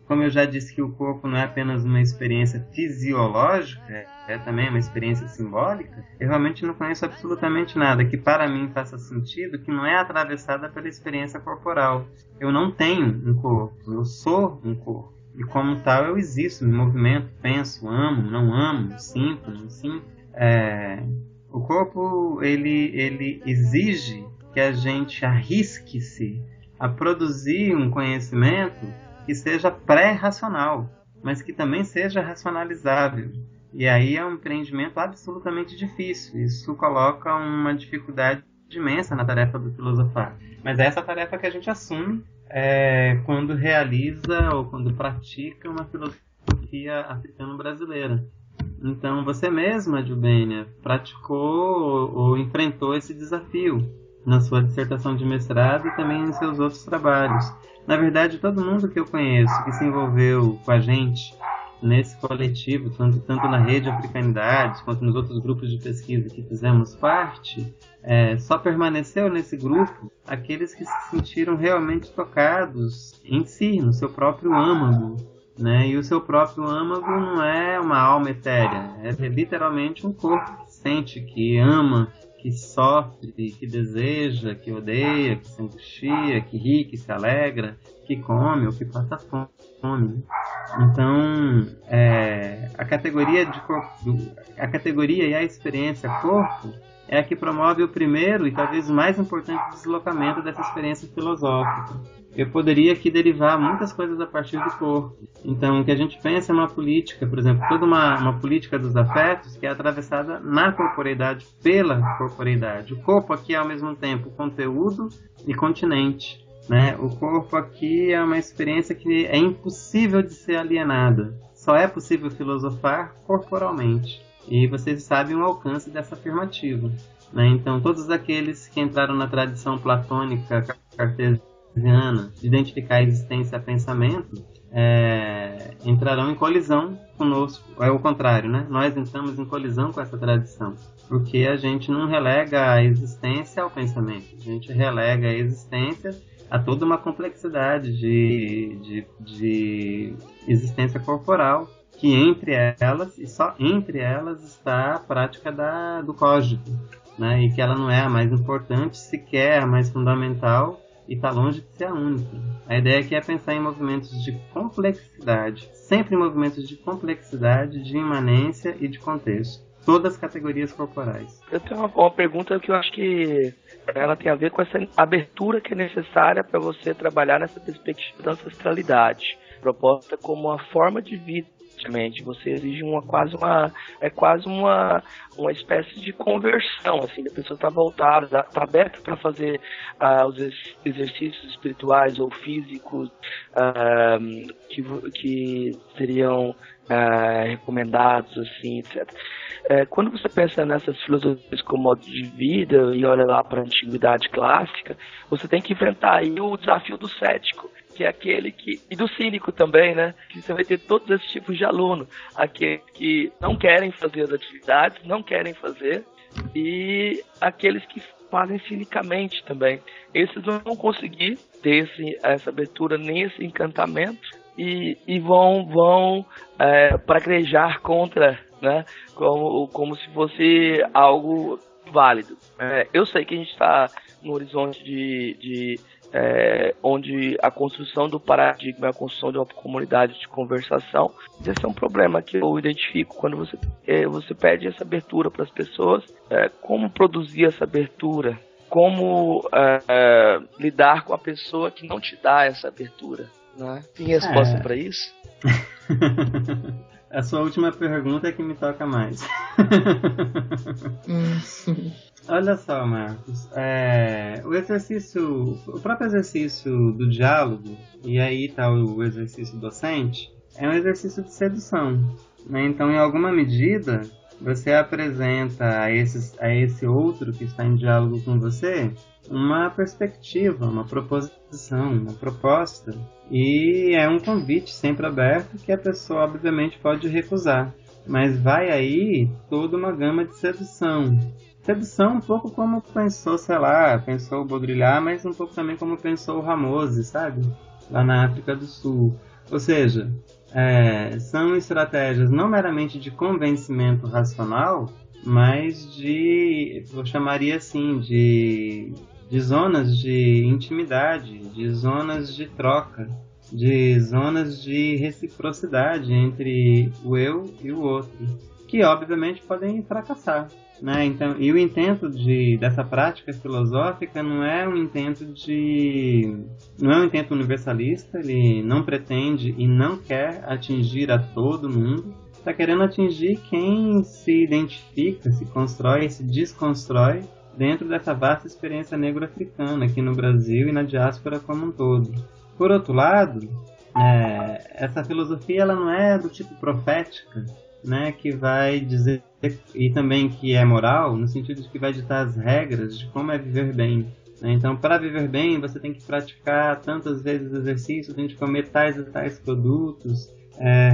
Como eu já disse que o corpo não é apenas uma experiência fisiológica, é também uma experiência simbólica, eu realmente não conheço absolutamente nada que para mim faça sentido que não é atravessada pela experiência corporal. Eu não tenho um corpo, eu sou um corpo. E como tal eu existo, me movimento, penso, amo, não amo, sinto, não sinto. O corpo, ele exige que a gente arrisque-se a produzir um conhecimento que seja pré-racional, mas que também seja racionalizável. E aí é um empreendimento absolutamente difícil. Isso coloca uma dificuldade imensa na tarefa do filosofar. Mas é essa tarefa que a gente assume quando realiza ou quando pratica uma filosofia africano-brasileira. Então, você mesma, Jubênia, praticou ou enfrentou esse desafio na sua dissertação de mestrado e também em seus outros trabalhos. Na verdade, todo mundo que eu conheço que se envolveu com a gente nesse coletivo, tanto na Rede Africanidades quanto nos outros grupos de pesquisa que fizemos parte, só permaneceu nesse grupo aqueles que se sentiram realmente tocados em si, no seu próprio âmago. E o seu próprio âmago não é uma alma etérea, é literalmente um corpo que sente, que ama, que sofre, que deseja, que odeia, que se angustia, que ri, que se alegra, que come ou que passa fome. Então, a categoria e a experiência corpo é a que promove o primeiro e talvez o mais importante deslocamento dessa experiência filosófica. Eu poderia aqui derivar muitas coisas a partir do corpo. Então, o que a gente pensa é uma política, por exemplo, toda uma política dos afetos que é atravessada na corporeidade, pela corporeidade. O corpo aqui é, ao mesmo tempo, conteúdo e continente. O corpo aqui é uma experiência que é impossível de ser alienada. Só é possível filosofar corporalmente. E vocês sabem o alcance dessa afirmativa. Então, todos aqueles que entraram na tradição platônica, cartesiana, de identificar a existência a pensamento, entrarão em colisão conosco. É o contrário, Nós entramos em colisão com essa tradição, porque a gente não relega a existência ao pensamento, a gente relega a existência a toda uma complexidade de existência corporal, que entre elas, e só entre elas, está a prática do cógigo, e que ela não é a mais importante, sequer a mais fundamental, e está longe de ser a única. A ideia aqui é pensar em movimentos de complexidade, sempre em movimentos de complexidade, de imanência e de contexto. Todas as categorias corporais. Eu tenho uma pergunta que eu acho que ela tem a ver com essa abertura que é necessária para você trabalhar nessa perspectiva da ancestralidade, proposta como uma forma de vida necessariamente. Você exige quase uma espécie de conversão, assim, a pessoa está voltada, está aberta para fazer os exercícios espirituais ou físicos que seriam recomendados, assim, etc. Quando você pensa nessas filosofias como modo de vida e olha lá para a antiguidade clássica, você tem que enfrentar aí o desafio do cético, que é aquele e do cínico também, né? Que você vai ter todos esses tipos de aluno, aqueles que não querem fazer as atividades, não querem fazer, e aqueles que fazem cinicamente também. Esses não vão conseguir ter essa abertura nesse encantamento e vão praguejar contra, né? Como se fosse algo válido. Eu sei que a gente está no horizonte onde a construção do paradigma, a construção de uma comunidade de conversação, esse é um problema que eu identifico quando você pede essa abertura para as pessoas. Como produzir essa abertura? Como lidar com a pessoa que não te dá essa abertura? Né? Tem resposta para isso? A sua última pergunta é que me toca mais. Olha só, Marcos, o próprio exercício do diálogo, e aí está o exercício docente, é um exercício de sedução, né? Então, em alguma medida, você apresenta a esse outro que está em diálogo com você uma perspectiva, uma proposição, uma proposta, e é um convite sempre aberto que a pessoa obviamente pode recusar, mas vai aí toda uma gama de sedução. Sedução um pouco como pensou o Baudrillard, mas um pouco também como pensou o Ramose, sabe? Lá na África do Sul. Ou seja, são estratégias não meramente de convencimento racional, mas eu chamaria assim, de zonas de intimidade, de zonas de troca, de zonas de reciprocidade entre o eu e o outro, que obviamente podem fracassar, né? Então, e o intento dessa prática filosófica não é um intento universalista. Ele não pretende e não quer atingir a todo mundo. Está querendo atingir quem se identifica, se constrói e se desconstrói dentro dessa vasta experiência negro-africana aqui no Brasil e na diáspora como um todo. Por outro lado, essa filosofia ela não é do tipo profética, né, que vai dizer, e também que é moral, no sentido de que vai ditar as regras de como é viver bem. Né? Então, para viver bem, você tem que praticar tantas vezes exercício, tem que comer tais e tais produtos.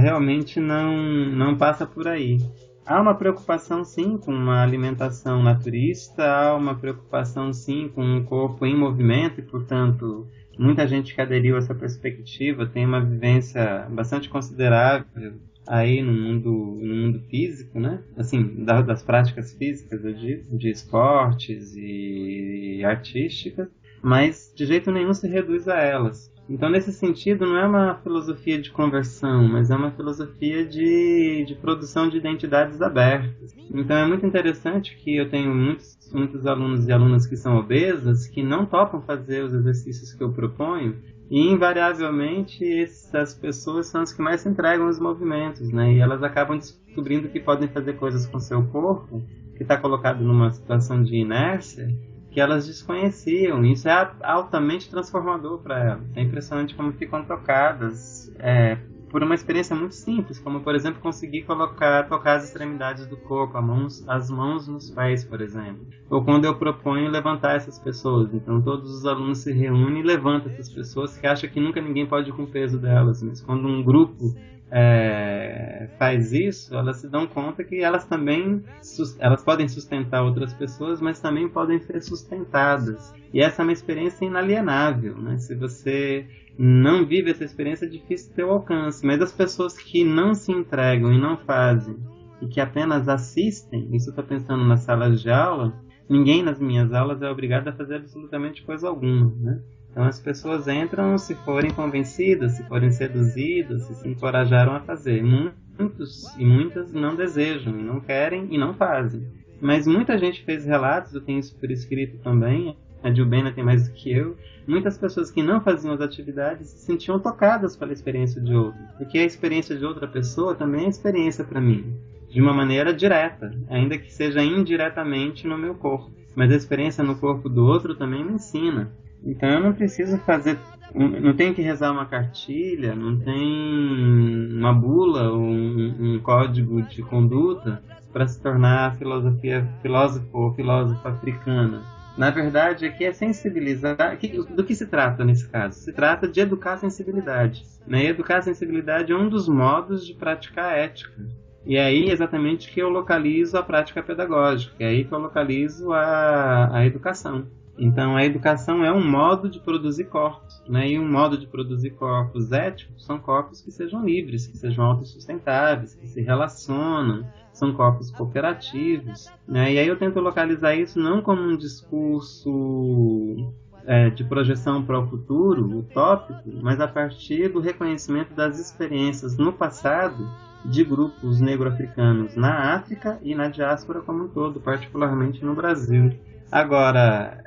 Realmente não passa por aí. Há uma preocupação, sim, com uma alimentação naturista, há uma preocupação, sim, com um corpo em movimento, e, portanto, muita gente que aderiu a essa perspectiva tem uma vivência bastante considerável aí no mundo físico, né? Assim, das práticas físicas, eu digo, de esportes e artísticas, mas de jeito nenhum se reduz a elas. Então, nesse sentido, não é uma filosofia de conversão, mas é uma filosofia de produção de identidades abertas. Então, é muito interessante que eu tenho muitos alunos e alunas que são obesas, que não topam fazer os exercícios que eu proponho, e, invariavelmente, essas pessoas são as que mais se entregam aos movimentos, né? E elas acabam descobrindo que podem fazer coisas com seu corpo, que está colocado numa situação de inércia, que elas desconheciam. Isso é altamente transformador para elas. É impressionante como ficam tocadas por uma experiência muito simples, como, por exemplo, conseguir tocar as extremidades do corpo, as mãos nos pés, por exemplo. Ou quando eu proponho levantar essas pessoas. Então, todos os alunos se reúnem e levantam essas pessoas que acham que nunca ninguém pode ir com o peso delas. Mas quando um grupo faz isso, elas se dão conta que elas podem sustentar outras pessoas, mas também podem ser sustentadas. E essa é uma experiência inalienável, né? Se você não vive essa experiência, é difícil ter o alcance. Mas as pessoas que não se entregam e não fazem, e que apenas assistem, isso eu estou pensando nas salas de aula, ninguém nas minhas aulas é obrigado a fazer absolutamente coisa alguma, né? Então as pessoas entram se forem convencidas, se forem seduzidas, se encorajaram a fazer. Muitos e muitas não desejam, e não querem e não fazem. Mas muita gente fez relatos, eu tenho isso por escrito também, a Dilbena tem mais do que eu, muitas pessoas que não faziam as atividades se sentiam tocadas pela experiência de outro, porque a experiência de outra pessoa também é experiência para mim, de uma maneira direta, ainda que seja indiretamente no meu corpo. Mas a experiência no corpo do outro também me ensina. Então eu não preciso fazer, não tenho que rezar uma cartilha, não tem uma bula ou um código de conduta para se tornar filósofo ou filósofa africana. Na verdade, aqui é sensibilizar. Do que se trata nesse caso? Se trata de educar a sensibilidade. Né? E educar a sensibilidade é um dos modos de praticar a ética. E é aí exatamente que eu localizo a prática pedagógica, é aí que eu localizo a educação. Então a educação é um modo de produzir corpos, né? E um modo de produzir corpos éticos são corpos que sejam livres, que sejam autossustentáveis, que se relacionam, são corpos cooperativos, né? E aí eu tento localizar isso não como um discurso de projeção para o futuro, utópico, mas a partir do reconhecimento das experiências no passado de grupos negro-africanos na África e na diáspora como um todo, particularmente no Brasil. Agora,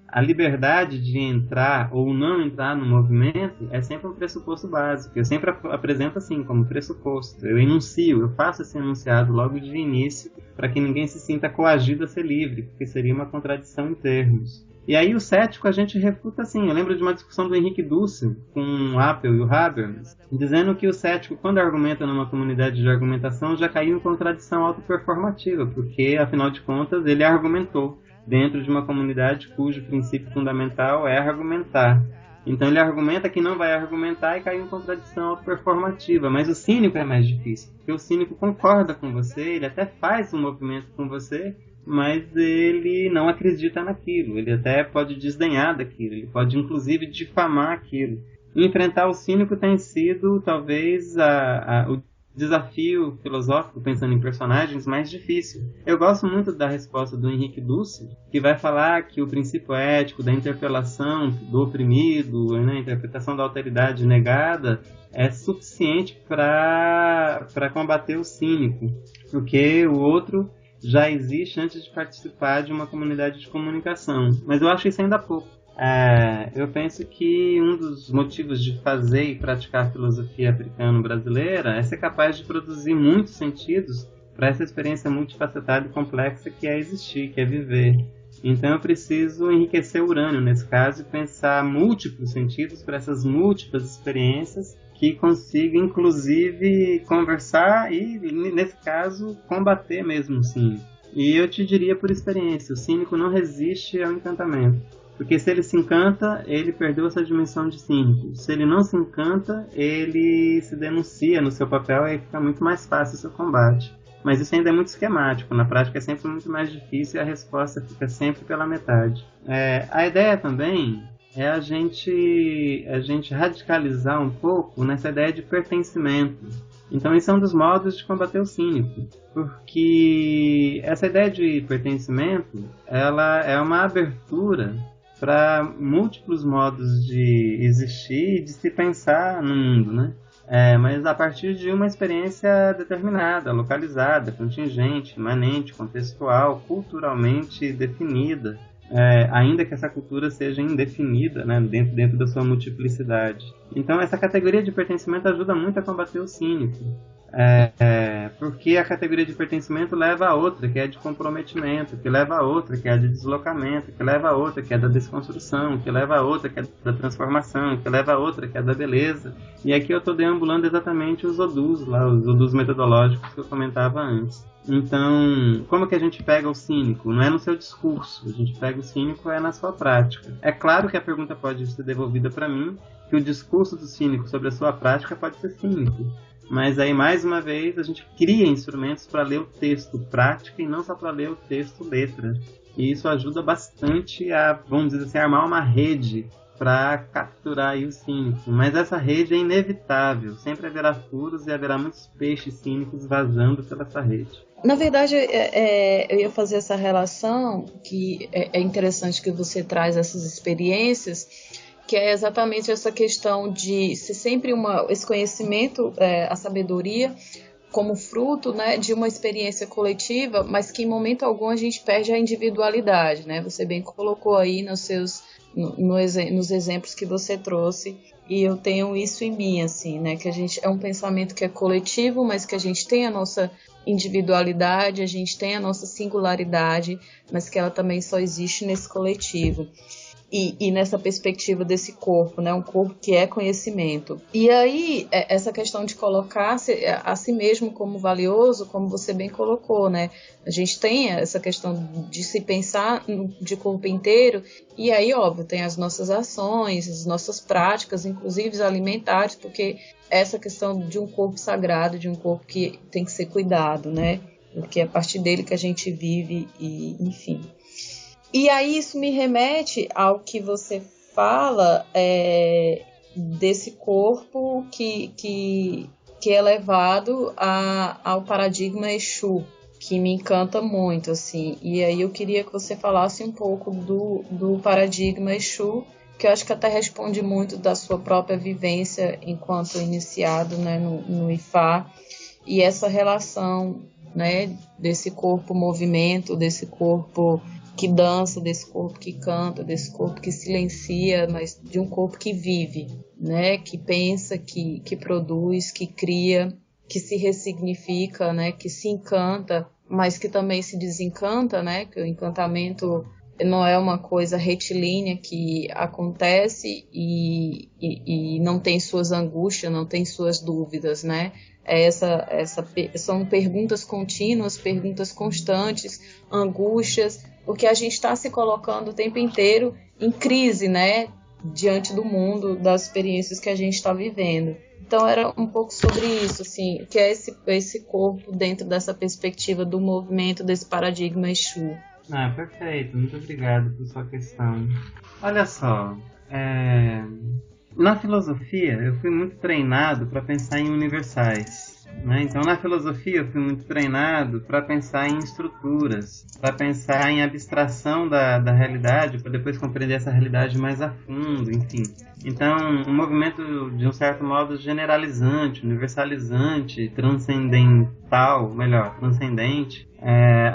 a liberdade de entrar ou não entrar no movimento é sempre um pressuposto básico. Eu sempre apresento assim, como pressuposto. Eu enuncio, eu faço esse enunciado logo de início para que ninguém se sinta coagido a ser livre, porque seria uma contradição em termos. E aí o cético a gente refuta assim. Eu lembro de uma discussão do Henrique Dussel com o Appel e o Habermas, dizendo que o cético, quando argumenta numa comunidade de argumentação, já caiu em contradição autoperformativa, porque, afinal de contas, ele argumentou dentro de uma comunidade cujo princípio fundamental é argumentar. Então ele argumenta que não vai argumentar e cai em contradição autoperformativa. Mas o cínico é mais difícil, porque o cínico concorda com você, ele até faz um movimento com você, mas ele não acredita naquilo, ele até pode desdenhar daquilo, ele pode inclusive difamar aquilo. E enfrentar o cínico tem sido talvez o desafio filosófico, pensando em personagens, mais difícil. Eu gosto muito da resposta do Henrique Dussel, que vai falar que o princípio ético da interpelação do oprimido, né, a interpretação da alteridade negada, é suficiente para combater o cínico, porque o outro já existe antes de participar de uma comunidade de comunicação. Mas eu acho isso ainda pouco. Eu penso que um dos motivos de fazer e praticar a filosofia africano-brasileira é ser capaz de produzir muitos sentidos para essa experiência multifacetada e complexa que é existir, que é viver. Então eu preciso enriquecer o urânio nesse caso e pensar múltiplos sentidos para essas múltiplas experiências que consiga, inclusive, conversar e, nesse caso, combater mesmo o cínico. E eu te diria por experiência, o cínico não resiste ao encantamento. Porque se ele se encanta, ele perdeu essa dimensão de cínico. Se ele não se encanta, ele se denuncia no seu papel e aí fica muito mais fácil o seu combate. Mas isso ainda é muito esquemático, na prática é sempre muito mais difícil e a resposta fica sempre pela metade. A ideia também é a gente radicalizar um pouco nessa ideia de pertencimento. Então isso é um dos modos de combater o cínico, porque essa ideia de pertencimento, ela é uma abertura para múltiplos modos de existir e de se pensar no mundo, né? Mas a partir de uma experiência determinada, localizada, contingente, imanente, contextual, culturalmente definida, ainda que essa cultura seja indefinida, né, dentro da sua multiplicidade. Então essa categoria de pertencimento ajuda muito a combater o cínico, porque a categoria de pertencimento leva a outra, que é de comprometimento, que leva a outra, que é de deslocamento, que leva a outra, que é da desconstrução, que leva a outra, que é da transformação, que leva a outra, que é da beleza. E aqui eu estou deambulando exatamente os odus metodológicos que eu comentava antes. Então, como que a gente pega o cínico? Não é no seu discurso, a gente pega o cínico na sua prática. É claro que a pergunta pode ser devolvida para mim, que o discurso do cínico sobre a sua prática pode ser cínico. Mas aí, mais uma vez, a gente cria instrumentos para ler o texto prática e não só para ler o texto letra. E isso ajuda bastante a, vamos dizer assim, armar uma rede para capturar aí o cínico. Mas essa rede é inevitável. Sempre haverá furos e haverá muitos peixes cínicos vazando pela essa rede. Na verdade, eu ia fazer essa relação, que é interessante que você traz essas experiências, que é exatamente essa questão de ser sempre esse conhecimento, a sabedoria, como fruto, né, de uma experiência coletiva, mas que em momento algum a gente perde a individualidade, né? Você bem colocou aí nos exemplos que você trouxe, e eu tenho isso em mim, assim, né? Que a gente é um pensamento que é coletivo, mas que a gente tem a nossa individualidade, a gente tem a nossa singularidade, mas que ela também só existe nesse coletivo. E nessa perspectiva desse corpo, né? Um corpo que é conhecimento. E aí, essa questão de colocar a si mesmo como valioso, como você bem colocou, né? A gente tem essa questão de se pensar de corpo inteiro, e aí, óbvio, tem as nossas ações, as nossas práticas, inclusive alimentares, porque essa questão de um corpo sagrado, de um corpo que tem que ser cuidado, né? Porque é a partir dele que a gente vive, e enfim... E aí isso me remete ao que você fala desse corpo que é levado ao paradigma Exu, que me encanta muito, assim. E aí eu queria que você falasse um pouco do paradigma Exu, que eu acho que até responde muito da sua própria vivência enquanto iniciado, né, no IFA, e essa relação, né, desse corpo movimento, desse corpo que dança, desse corpo que canta, desse corpo que silencia, mas de um corpo que vive, né? Que pensa, que produz, que cria, que se ressignifica, né? Que se encanta, mas que também se desencanta, né? Que o encantamento não é uma coisa retilínea que acontece e não tem suas angústias, não tem suas dúvidas, né? São perguntas contínuas, perguntas constantes, angústias, porque a gente está se colocando o tempo inteiro em crise, né, diante do mundo, das experiências que a gente está vivendo. Então era um pouco sobre isso, assim, que é esse corpo dentro dessa perspectiva do movimento, desse paradigma Exu. Ah, perfeito, muito obrigado por sua questão. Olha só, na filosofia eu fui muito treinado para pensar em universais, né? Então na filosofia eu fui muito treinado para pensar em estruturas, para pensar em abstração da realidade, para depois compreender essa realidade mais a fundo, enfim. Então um movimento de um certo modo generalizante, universalizante, transcendente,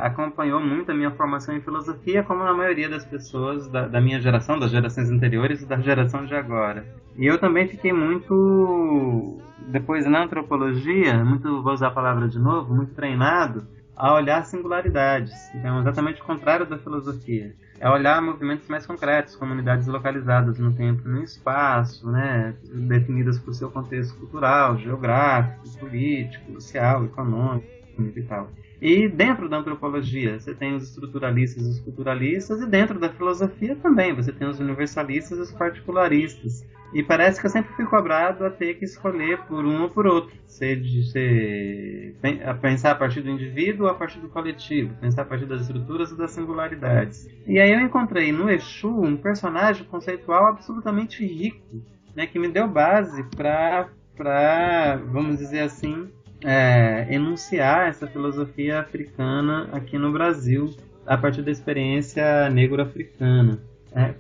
acompanhou muito a minha formação em filosofia, como a maioria das pessoas da minha geração, das gerações anteriores e da geração de agora. E eu também fiquei muito, depois na antropologia, vou usar a palavra de novo, muito treinado a olhar singularidades. Então, exatamente o contrário da filosofia. É olhar movimentos mais concretos, comunidades localizadas no tempo e no espaço, né, definidas por seu contexto cultural, geográfico, político, social, econômico e tal. E dentro da antropologia você tem os estruturalistas e os culturalistas, e dentro da filosofia também você tem os universalistas e os particularistas. E parece que eu sempre fui cobrado a ter que escolher por um ou por outro, pensar a partir do indivíduo ou a partir do coletivo, pensar a partir das estruturas e das singularidades. E aí eu encontrei no Exu um personagem conceitual absolutamente rico, né, que me deu base para, vamos dizer assim, enunciar essa filosofia africana aqui no Brasil, a partir da experiência negro-africana.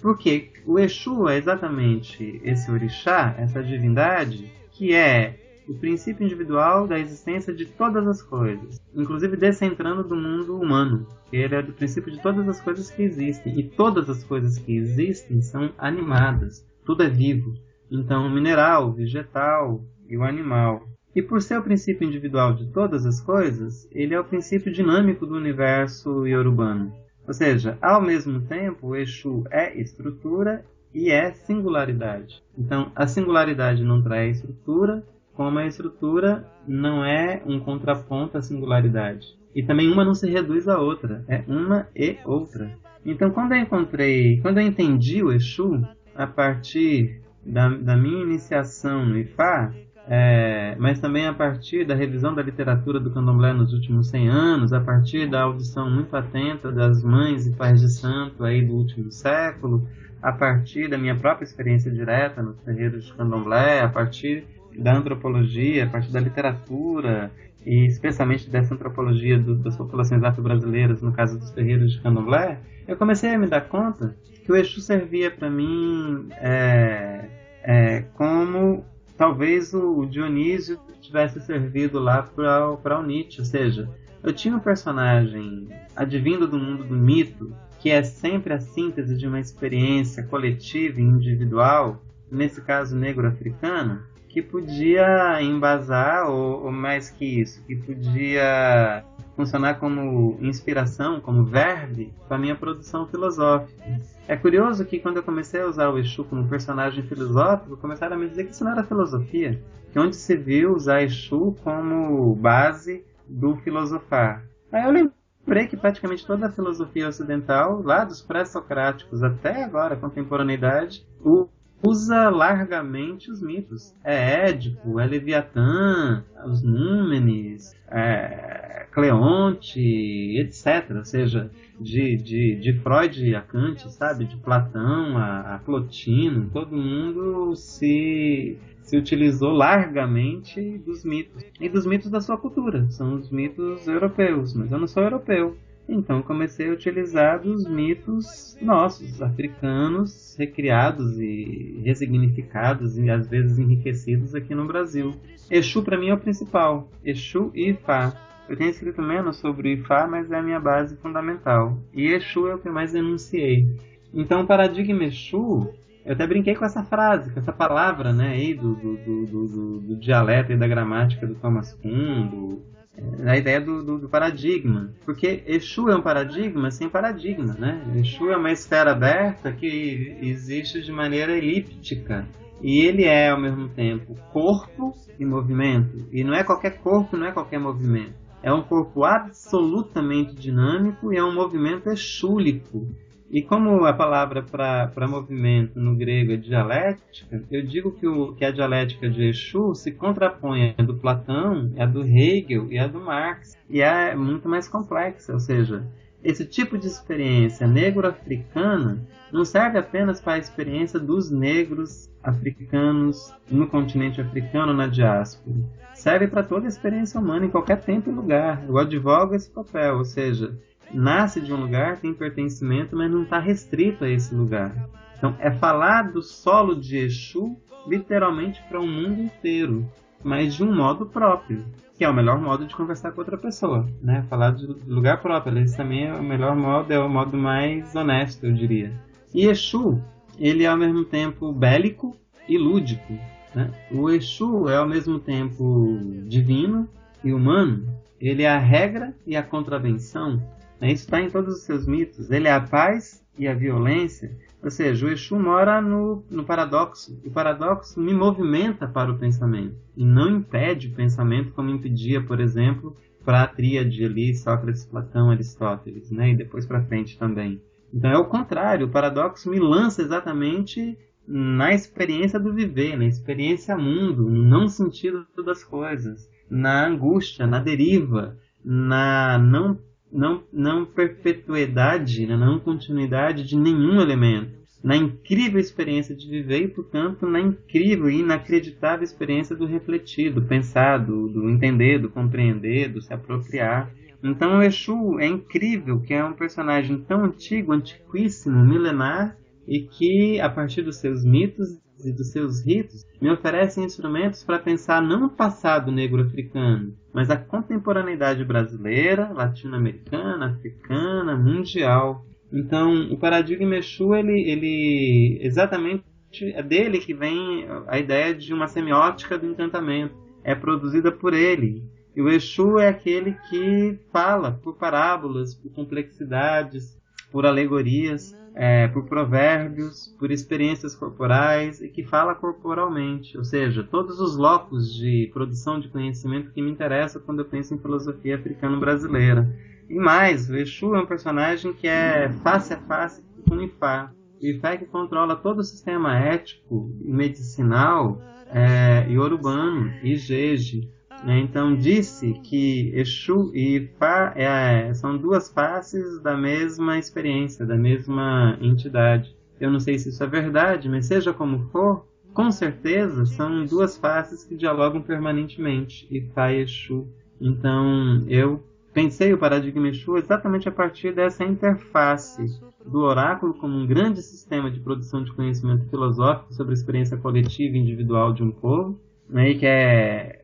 Porque o Exu é exatamente esse orixá, essa divindade, que é o princípio individual da existência de todas as coisas, inclusive descentrando do mundo humano, que ele é do princípio de todas as coisas que existem, e todas as coisas que existem são animadas, tudo é vivo. Então o mineral, o vegetal e o animal. E por ser o princípio individual de todas as coisas, ele é o princípio dinâmico do universo iorubano. Ou seja, ao mesmo tempo, o Exu é estrutura e é singularidade. Então, a singularidade não traz estrutura, como a estrutura não é um contraponto à singularidade. E também uma não se reduz à outra, é uma e outra. Então, quando eu entendi o Exu, a partir da minha iniciação no IFA, mas também a partir da revisão da literatura do candomblé nos últimos 100 anos, a partir da audição muito atenta das mães e pais de santo aí do último século, a partir da minha própria experiência direta nos terreiros de candomblé, a partir da antropologia, a partir da literatura, e especialmente dessa antropologia das populações afro-brasileiras, no caso dos terreiros de candomblé, eu comecei a me dar conta que o Exu servia para mim como talvez o Dionísio tivesse servido lá para o Nietzsche, ou seja, eu tinha um personagem advindo do mundo do mito, que é sempre a síntese de uma experiência coletiva e individual, nesse caso negro-africana, que podia embasar, ou mais que isso, que podia funcionar como inspiração, como verbe, para a minha produção filosófica. É curioso que quando eu comecei a usar o Exu como personagem filosófico, começaram a me dizer que isso não era filosofia, que onde se viu usar Exu como base do filosofar. Aí eu lembrei que praticamente toda a filosofia ocidental, lá dos pré-socráticos até agora, a contemporaneidade, usa largamente os mitos. É Édipo, é Leviatã, os Númenes, Cleonte, etc. Ou seja, de Freud a Kant, sabe? De Platão a Plotino, todo mundo se utilizou largamente dos mitos. E dos mitos da sua cultura. São os mitos europeus, mas eu não sou europeu. Então comecei a utilizar dos mitos nossos, africanos, recriados e ressignificados e às vezes enriquecidos aqui no Brasil. Exu para mim é o principal, Exu e Ifá. Eu tenho escrito menos sobre Ifá, mas é a minha base fundamental. E Exu é o que eu mais enunciei. Então o paradigma Exu, eu até brinquei com essa frase, com essa palavra, né, aí do dialeto e da gramática do Thomas Kuhn, a ideia do paradigma, porque Exu é um paradigma sem paradigma, né? Exu é uma esfera aberta que existe de maneira elíptica e ele é ao mesmo tempo corpo e movimento, e não é qualquer corpo, não é qualquer movimento, é um corpo absolutamente dinâmico e é um movimento exúlico. E como a palavra para movimento no grego é dialética, eu digo que a dialética de Exu se contrapõe à do Platão, à do Hegel e à do Marx, e é muito mais complexa, ou seja, esse tipo de experiência negro-africana não serve apenas para a experiência dos negros africanos no continente africano, na diáspora. Serve para toda a experiência humana em qualquer tempo e lugar. Eu advogo esse papel, ou seja, nasce de um lugar, tem pertencimento, mas não está restrito a esse lugar. Então, é falar do solo de Exu literalmente para o mundo inteiro, mas de um modo próprio, que é o melhor modo de conversar com outra pessoa, né? Falar de lugar próprio, esse também é o melhor modo, é o modo mais honesto, eu diria. E Exu, ele é ao mesmo tempo bélico e lúdico, né? O Exu é ao mesmo tempo divino e humano, ele é a regra e a contravenção. Isso está em todos os seus mitos. Ele é a paz e a violência. Ou seja, o Exu mora no paradoxo. O paradoxo me movimenta para o pensamento. E não impede o pensamento como impedia, por exemplo, para a tríade ali, Sócrates, Platão, Aristóteles, né? E depois para frente também. Então é o contrário. O paradoxo me lança exatamente na experiência do viver, na experiência mundo, no não sentido das coisas, na angústia, na deriva, na não perpetuidade, na não continuidade de nenhum elemento, na incrível experiência de viver e, portanto, na incrível e inacreditável experiência do refletir, do pensar, do entender, do compreender, do se apropriar. Então o Exu é incrível, que é um personagem tão antigo, antiquíssimo, milenar, e que, a partir dos seus mitos e dos seus ritos, me oferecem instrumentos para pensar não o passado negro-africano, mas a contemporaneidade brasileira, latino-americana, africana, mundial. Então, o paradigma Exu, ele exatamente é dele que vem a ideia de uma semiótica do encantamento. É produzida por ele. E o Exu é aquele que fala por parábolas, por complexidades, por alegorias, por provérbios, por experiências corporais e que fala corporalmente. Ou seja, todos os locos de produção de conhecimento que me interessam quando eu penso em filosofia africano-brasileira. E mais, o Exu é um personagem que é face a face com o Ifá. O Ifá é que controla todo o sistema ético e medicinal iorubano e jeje. Então disse que Exu e Ifá são duas faces da mesma experiência, da mesma entidade. Eu não sei se isso é verdade, mas seja como for, com certeza são duas faces que dialogam permanentemente, Ifá e Exu. Então eu pensei o paradigma Exu exatamente a partir dessa interface do oráculo como um grande sistema de produção de conhecimento filosófico sobre a experiência coletiva e individual de um povo, né, e que é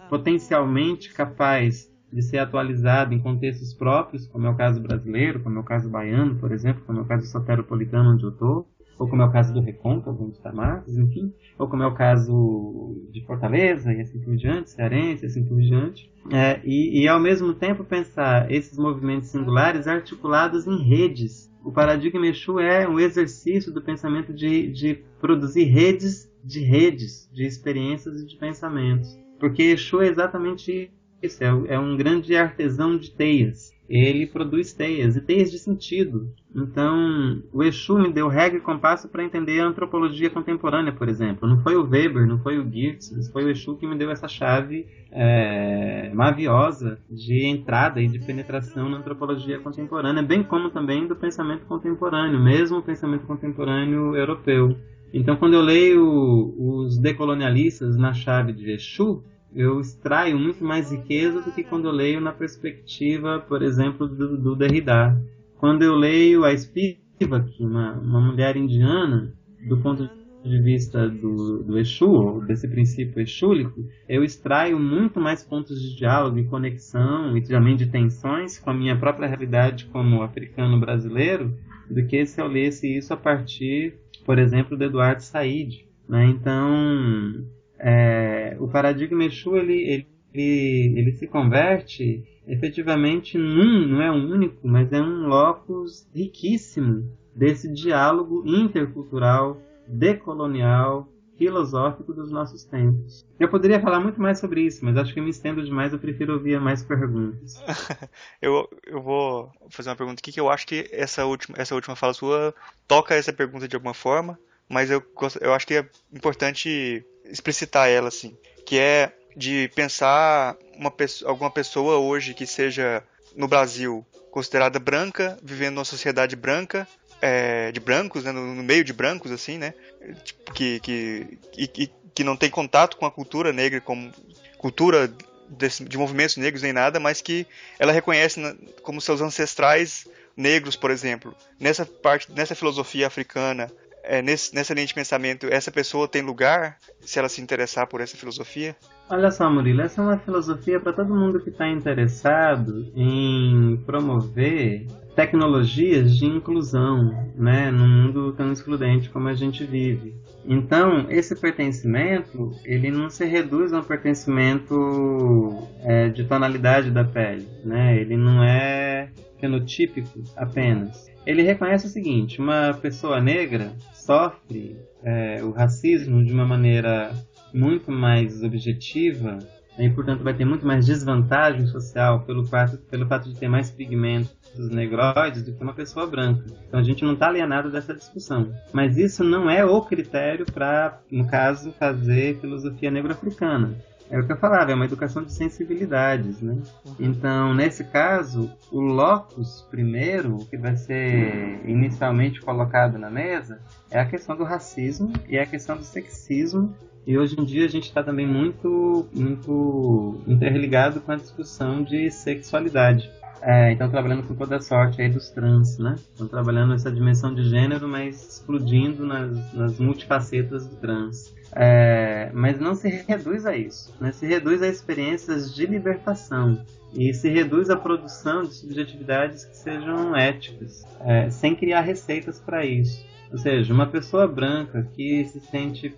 potencialmente capaz de ser atualizado em contextos próprios, como é o caso brasileiro, como é o caso baiano, por exemplo, como é o caso soteropolitano onde eu estou, ou como é o caso do Recôncavo, onde está Marcos, enfim, ou como é o caso de Fortaleza, e assim por diante, cearense, e assim por diante. E ao mesmo tempo pensar esses movimentos singulares articulados em redes. O paradigma Exu é um exercício do pensamento de produzir redes, de experiências e de pensamentos. Porque Exu é exatamente isso, é um grande artesão de teias. Ele produz teias, e teias de sentido. Então, o Exu me deu regra e compasso para entender a antropologia contemporânea, por exemplo. Não foi o Weber, não foi o Geertz, foi o Exu que me deu essa chave maviosa de entrada e de penetração na antropologia contemporânea, bem como também do pensamento contemporâneo, mesmo o pensamento contemporâneo europeu. Então, quando eu leio os decolonialistas na chave de Exu, eu extraio muito mais riqueza do que quando eu leio na perspectiva, por exemplo, do Derrida. Quando eu leio a Spivak, uma mulher indiana, do ponto de vista do Exu, ou desse princípio exúlico, eu extraio muito mais pontos de diálogo e conexão, e também de tensões com a minha própria realidade como africano-brasileiro, do que se eu lesse isso a partir, por exemplo, de Eduardo Said, né? Então, o paradigma Exu ele se converte efetivamente não é um único, mas é um locus riquíssimo desse diálogo intercultural, decolonial, filosófico dos nossos tempos. Eu poderia falar muito mais sobre isso, mas acho que eu me estendo demais, eu prefiro ouvir mais perguntas. Eu vou fazer uma pergunta aqui, que eu acho que essa última fala sua toca essa pergunta de alguma forma, mas eu acho que é importante explicitar ela, assim, que é de pensar alguma pessoa hoje que seja, no Brasil, considerada branca, vivendo numa sociedade branca, de brancos, né, no meio de brancos, assim, né, que não tem contato com a cultura negra, como cultura de movimentos negros nem nada, mas que ela reconhece como seus ancestrais negros, por exemplo. Nessa filosofia africana, nessa linha de pensamento, essa pessoa tem lugar se ela se interessar por essa filosofia? Olha só, Murilo, essa é uma filosofia para todo mundo que está interessado em promover tecnologias de inclusão, né, num mundo tão excludente como a gente vive. Então, esse pertencimento, ele não se reduz a um pertencimento de tonalidade da pele, né? Ele não é fenotípico apenas. Ele reconhece o seguinte: uma pessoa negra sofre o racismo de uma maneira muito mais objetiva e, portanto, vai ter muito mais desvantagem social pelo fato de ter mais pigmentos negroides do que uma pessoa branca. Então a gente não está alienado dessa discussão. Mas isso não é o critério para, no caso, fazer filosofia negro-africana. É o que eu falava, é uma educação de sensibilidades, né? Então, nesse caso, o locus primeiro, que vai ser inicialmente colocado na mesa, é a questão do racismo e a questão do sexismo. E hoje em dia a gente está também muito, muito interligado com a discussão de sexualidade. Então, trabalhando com toda a sorte aí dos trans, né? Estão trabalhando essa dimensão de gênero, mas explodindo nas multifacetas do trans. Mas não se reduz a isso, né? Se reduz a experiências de libertação e se reduz à produção de subjetividades que sejam éticas, sem criar receitas para isso. Ou seja, uma pessoa branca que se sente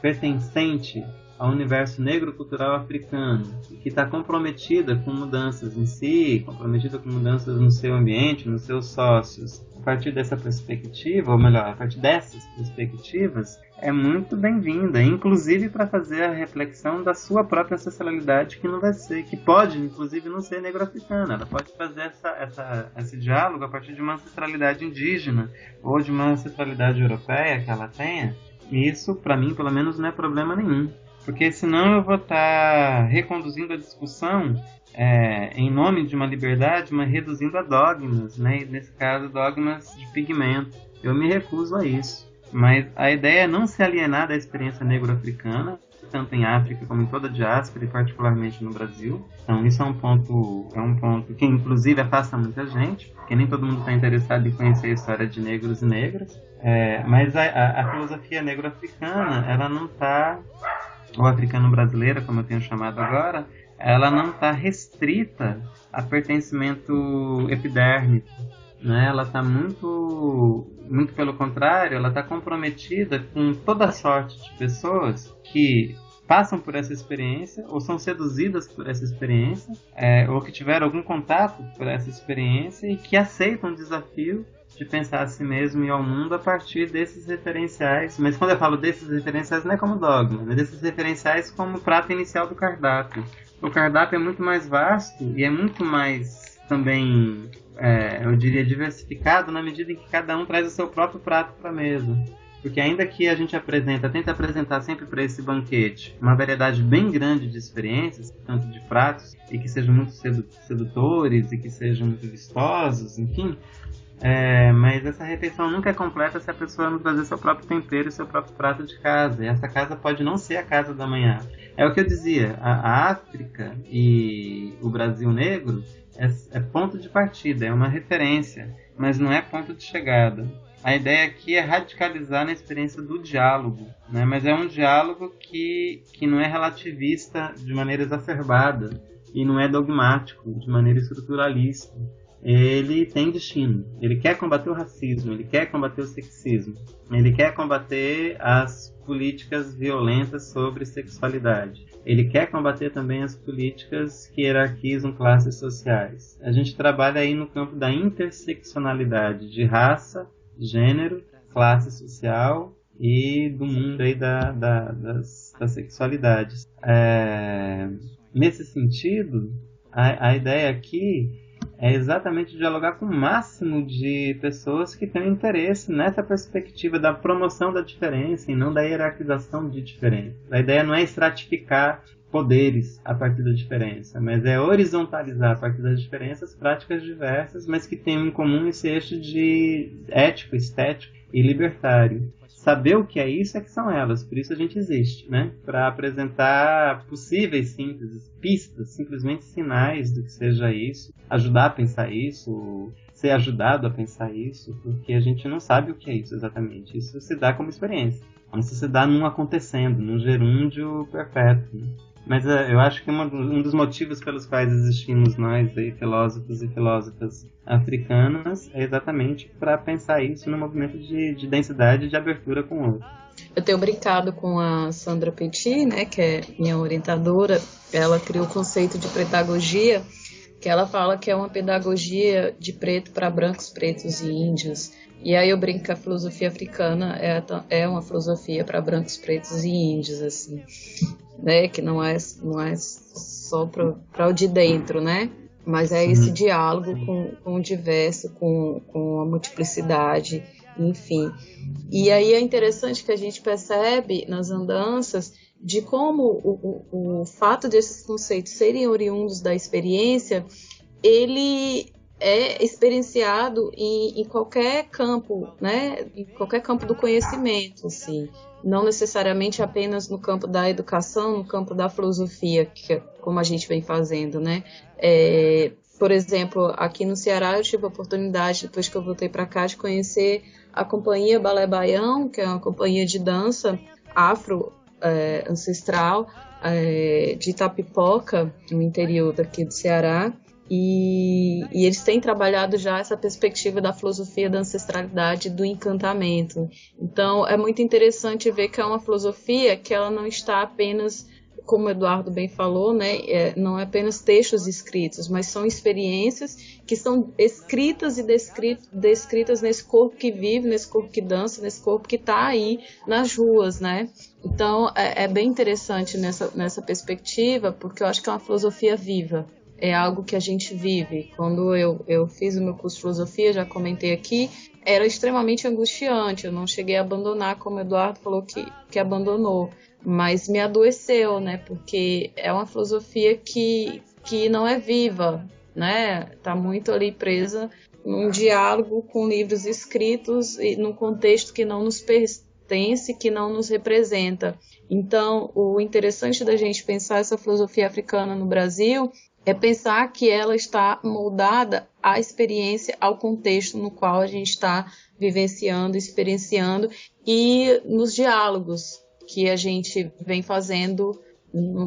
pertencente ao universo negro cultural africano, que está comprometida com mudanças em si, comprometida com mudanças no seu ambiente, nos seus sócios, a partir dessa perspectiva, ou melhor, a partir dessas perspectivas, é muito bem-vinda, inclusive para fazer a reflexão da sua própria ancestralidade, que pode, inclusive, não ser negro-africana. Ela pode fazer esse diálogo a partir de uma ancestralidade indígena ou de uma ancestralidade europeia que ela tenha. E isso, para mim, pelo menos, não é problema nenhum. Porque senão eu vou estar reconduzindo a discussão em nome de uma liberdade, mas reduzindo a dogmas, né? E nesse caso, dogmas de pigmento. Eu me recuso a isso. Mas a ideia é não se alienar da experiência negro-africana, tanto em África como em toda a diáspora, e particularmente no Brasil. Então isso é um ponto que inclusive afasta muita gente, porque nem todo mundo está interessado em conhecer a história de negros e negras. Mas a filosofia negro-africana, ela não está ou africano-brasileira, como eu tenho chamado agora, ela não está restrita a pertencimento epidérmico, né? Ela está muito pelo contrário, ela está comprometida com toda sorte de pessoas que passam por essa experiência, ou são seduzidas por essa experiência, ou que tiveram algum contato por essa experiência e que aceitam o desafio de pensar a si mesmo e ao mundo a partir desses referenciais. Mas quando eu falo desses referenciais, não é como dogma, mas desses referenciais como prato inicial do cardápio. O cardápio é muito mais vasto e é muito mais também, eu diria, diversificado na medida em que cada um traz o seu próprio prato para a mesa. Porque ainda que a gente tenta apresentar sempre para esse banquete uma variedade bem grande de experiências, tanto de pratos, e que sejam muito sedutores, e que sejam muito vistosos, enfim, mas essa refeição nunca é completa se a pessoa não trazer seu próprio tempero e seu próprio prato de casa. E essa casa pode não ser a casa da manhã. É o que eu dizia, a África e o Brasil negro é ponto de partida, é uma referência, mas não é ponto de chegada. A ideia aqui é radicalizar na experiência do diálogo, né? Mas é um diálogo que não é relativista de maneira exacerbada e não é dogmático de maneira estruturalista. Ele tem destino, ele quer combater o racismo, ele quer combater o sexismo, ele quer combater as políticas violentas sobre sexualidade, ele quer combater também as políticas que hierarquizam classes sociais. A gente trabalha aí no campo da interseccionalidade de raça, gênero, classe social e do mundo aí das sexualidades. Nesse sentido, a ideia aqui é exatamente dialogar com o máximo de pessoas que têm interesse nessa perspectiva da promoção da diferença e não da hierarquização de diferença. A ideia não é estratificar poderes a partir da diferença, mas é horizontalizar a partir das diferenças práticas diversas, mas que têm em comum esse eixo de ético, estético e libertário. Saber o que é isso é que são elas, por isso a gente existe, né? Para apresentar possíveis sínteses, pistas, simplesmente sinais do que seja isso, ajudar a pensar isso, ser ajudado a pensar isso, porque a gente não sabe o que é isso exatamente. Isso se dá como experiência, isso se dá num acontecendo, num gerúndio perpétuo. Mas eu acho que um dos motivos pelos quais existimos nós, aí, filósofos e filósofas africanas, é exatamente para pensar isso no movimento de densidade e de abertura com o outro. Eu tenho brincado com a Sandra Petit, né, que é minha orientadora. Ela criou o conceito de pedagogia, que ela fala que é uma pedagogia de preto para brancos, pretos e índios. E aí eu brinco que a filosofia africana é uma filosofia para brancos, pretos e índios, assim, né? Que não é só para o de dentro, né? Mas é esse diálogo com o diverso, com a multiplicidade, enfim. E aí é interessante que a gente percebe nas andanças de como o fato desses conceitos serem oriundos da experiência, ele é experienciado em qualquer campo, né? Em qualquer campo do conhecimento, assim. Não necessariamente apenas no campo da educação, no campo da filosofia, que é como a gente vem fazendo, né? Por exemplo, aqui no Ceará eu tive a oportunidade, depois que eu voltei para cá, de conhecer a companhia Balé Baião, que é uma companhia de dança afro ancestral de Itapipoca, no interior daqui do Ceará. E eles têm trabalhado já essa perspectiva da filosofia da ancestralidade, do encantamento. Então é muito interessante ver que é uma filosofia que ela não está apenas, como o Eduardo bem falou, né, não é apenas textos escritos, mas são experiências que são escritas e descritas nesse corpo que vive, nesse corpo que dança, nesse corpo que está aí nas ruas, né? Então é bem interessante nessa perspectiva, porque eu acho que é uma filosofia viva. É algo que a gente vive. Quando eu fiz o meu curso de filosofia, já comentei aqui, era extremamente angustiante. Eu não cheguei a abandonar, como o Eduardo falou que abandonou. Mas me adoeceu, né? Porque é uma filosofia que não é viva, né? Está muito ali presa num diálogo com livros escritos e num contexto que não nos pertence, que não nos representa. Então, o interessante da gente pensar essa filosofia africana no Brasil é pensar que ela está moldada à experiência, ao contexto no qual a gente está vivenciando, experienciando, e nos diálogos que a gente vem fazendo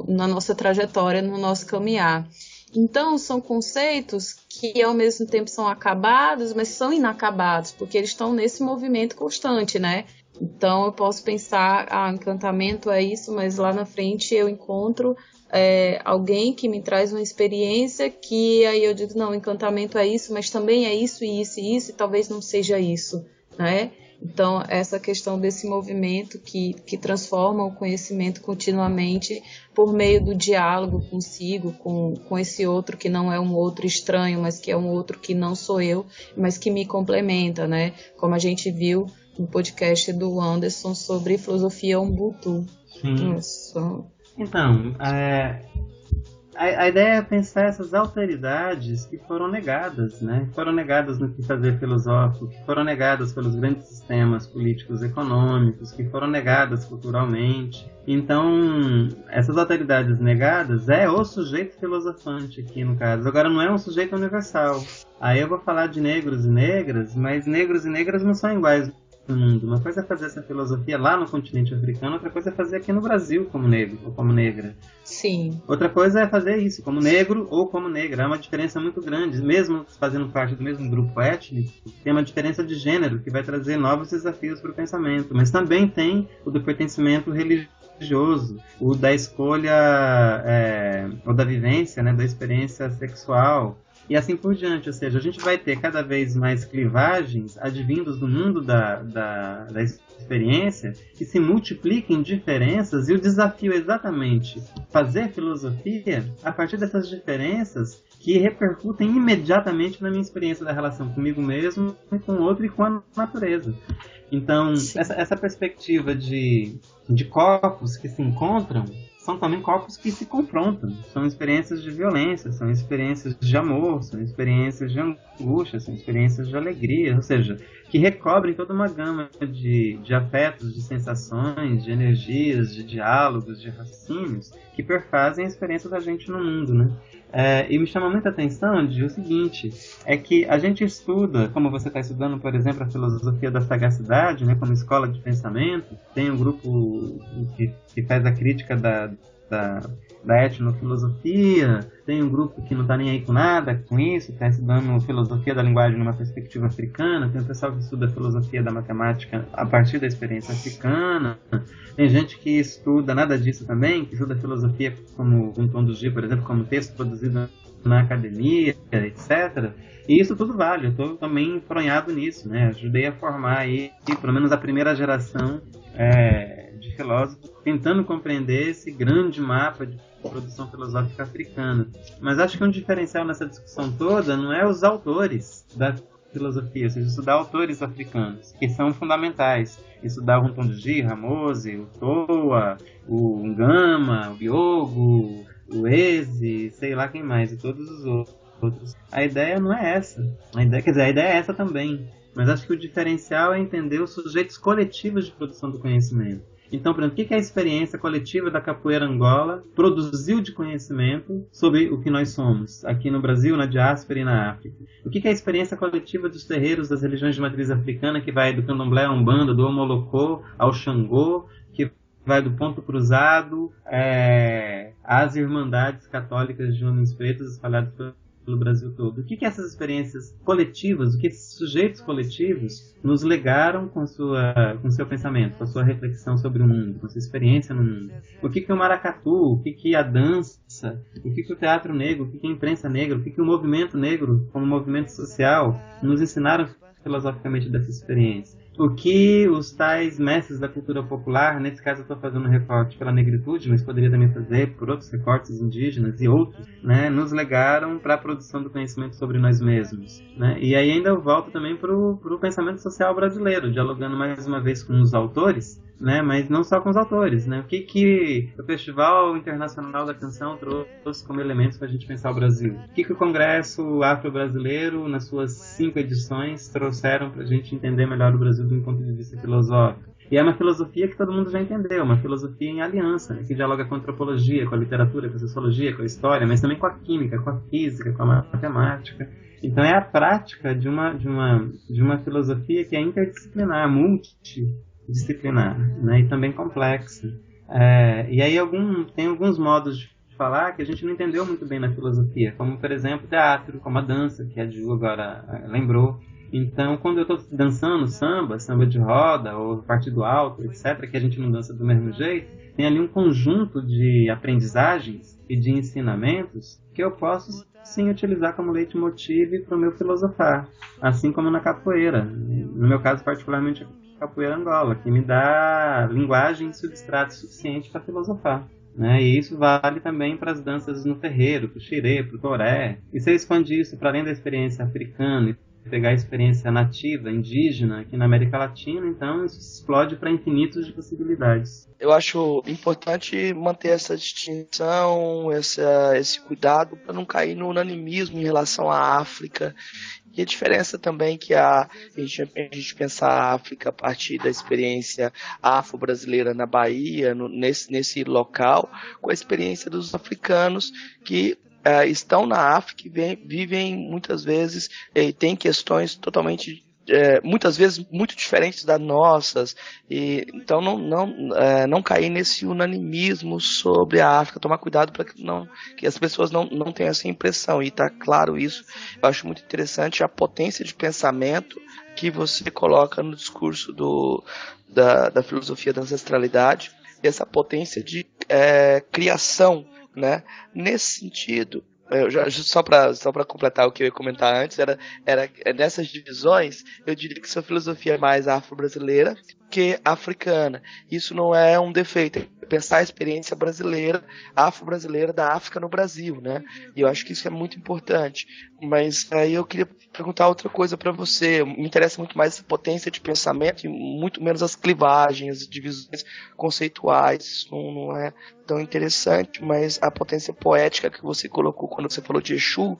na nossa trajetória, no nosso caminhar. Então, são conceitos que ao mesmo tempo são acabados, mas são inacabados, porque eles estão nesse movimento constante, né? Então, eu posso pensar, encantamento é isso, mas lá na frente eu encontro alguém que me traz uma experiência que aí eu digo, não, encantamento é isso, mas também é isso e isso e isso, e talvez não seja isso, né? Então, essa questão desse movimento que transforma o conhecimento continuamente por meio do diálogo consigo, com esse outro que não é um outro estranho, mas que é um outro que não sou eu, mas que me complementa, né? Como a gente viu no podcast do Anderson sobre filosofia Ubuntu. Então, a ideia é pensar essas alteridades que foram negadas, né? Foram negadas no que fazer filosófico, que foram negadas pelos grandes sistemas políticos econômicos, que foram negadas culturalmente. Então, essas alteridades negadas é o sujeito filosofante aqui no caso. Agora, não é um sujeito universal. Aí eu vou falar de negros e negras, mas negros e negras não são iguais no mundo. Uma coisa é fazer essa filosofia lá no continente africano, outra coisa é fazer aqui no Brasil como negro ou como negra. Sim. Outra coisa é fazer isso como negro ou como negra. Há uma diferença muito grande, mesmo fazendo parte do mesmo grupo étnico, tem uma diferença de gênero que vai trazer novos desafios para o pensamento, mas também tem o do pertencimento religioso, o da escolha ou da vivência, né, da experiência sexual, e assim por diante. Ou seja, a gente vai ter cada vez mais clivagens advindos do mundo da experiência que se multipliquem diferenças, e o desafio é exatamente fazer filosofia a partir dessas diferenças que repercutem imediatamente na minha experiência da relação comigo mesmo, com o outro e com a natureza. Então, essa perspectiva de corpos que se encontram são também corpos que se confrontam. São experiências de violência, são experiências de amor, são experiências de angústia, são experiências de alegria, ou seja, que recobrem toda uma gama de afetos, de sensações, de energias, de diálogos, de raciocínios que perfazem a experiência da gente no mundo, né? E me chama muita atenção de o seguinte, é que a gente estuda, como você está estudando, por exemplo, a filosofia da sagacidade, né, como escola de pensamento. Tem um grupo que faz a crítica da etnofilosofia, tem um grupo que não está nem aí com nada com isso, está estudando filosofia da linguagem numa perspectiva africana, tem um pessoal que estuda filosofia da matemática a partir da experiência africana, tem gente que estuda nada disso também, que estuda filosofia como um tom do G, por exemplo, como texto produzido na academia, etc. E isso tudo vale, eu estou também enfronhado nisso, né? Ajudei a formar aí, pelo menos a primeira geração de filósofos, tentando compreender esse grande mapa de produção filosófica africana. Mas acho que um diferencial nessa discussão toda não é os autores da filosofia, ou seja, estudar autores africanos, que são fundamentais. Estudar o Rontonji, Ramose, o Toa, o Ngama, o Biogo, o Eze, sei lá quem mais, e todos os outros. A ideia não é essa. A ideia é essa também. Mas acho que o diferencial é entender os sujeitos coletivos de produção do conhecimento. Então, por exemplo, o que a experiência coletiva da capoeira Angola produziu de conhecimento sobre o que nós somos, aqui no Brasil, na diáspora e na África? O que a experiência coletiva dos terreiros das religiões de matriz africana, que vai do candomblé à umbanda, do omolocô ao xangô, que vai do ponto cruzado às irmandades católicas de homens pretos espalhados pelo Brasil todo? O que essas experiências coletivas, o que esses sujeitos coletivos nos legaram com seu pensamento, com a sua reflexão sobre o mundo, com a sua experiência no mundo? O que o maracatu, o que a dança, o que o teatro negro, o que a imprensa negra, o que o movimento negro como movimento social nos ensinaram filosoficamente dessa experiência? O que os tais mestres da cultura popular, nesse caso eu estou fazendo um recorte pela negritude, mas poderia também fazer por outros recortes indígenas e outros, né, nos legaram para a produção do conhecimento sobre nós mesmos, né? E aí ainda eu volto também para o pensamento social brasileiro, dialogando mais uma vez com os autores, né, mas não só com os autores, né? O que o Festival Internacional da Canção trouxe como elementos para a gente pensar o Brasil? O que o Congresso Afro-Brasileiro, nas suas 5 edições, trouxeram para a gente entender melhor o Brasil de um ponto de vista filosófico? E é uma filosofia que todo mundo já entendeu, uma filosofia em aliança, né, que dialoga com a antropologia, com a literatura, com a sociologia, com a história, mas também com a química, com a física, com a matemática. Então é a prática de uma filosofia que é interdisciplinar, disciplinar, né, e também complexa. E aí tem alguns modos de falar que a gente não entendeu muito bem na filosofia, como, por exemplo, teatro, como a dança, que a Ju agora lembrou. Então, quando eu estou dançando samba de roda, ou partido alto, etc., que a gente não dança do mesmo jeito, tem ali um conjunto de aprendizagens e de ensinamentos que eu posso, sim, utilizar como leitmotiv para o meu filosofar, assim como na capoeira. No meu caso, particularmente, a capoeira Angola, que me dá linguagem e substrato suficiente para filosofar. Né? E isso vale também para as danças no terreiro, para o xirê, para o toré. E se eu expandir isso para além da experiência africana, pegar a experiência nativa, indígena, aqui na América Latina, então isso explode para infinitos de possibilidades. Eu acho importante manter essa distinção, esse cuidado para não cair no unanimismo em relação à África. E a diferença também que a gente pensa a África a partir da experiência afro-brasileira na Bahia, nesse local, com a experiência dos africanos que estão na África e vivem muitas vezes, têm questões totalmente, muitas vezes muito diferentes das nossas, e então não cair nesse unanimismo sobre a África, tomar cuidado para que as pessoas não tenham essa impressão, e está claro isso. Eu acho muito interessante a potência de pensamento que você coloca no discurso da filosofia da ancestralidade, essa potência de criação, né? Nesse sentido, só para completar o que eu ia comentar antes, era nessas divisões, eu diria que sua filosofia é mais afro-brasileira que africana. Isso não é um defeito, é pensar a experiência brasileira, afro-brasileira da África no Brasil, né? E eu acho que isso é muito importante. Mas aí eu queria perguntar outra coisa para você. Me interessa muito mais essa potência de pensamento e muito menos as clivagens, as divisões conceituais. Isso não é tão interessante, mas a potência poética que você colocou quando você falou de Exu,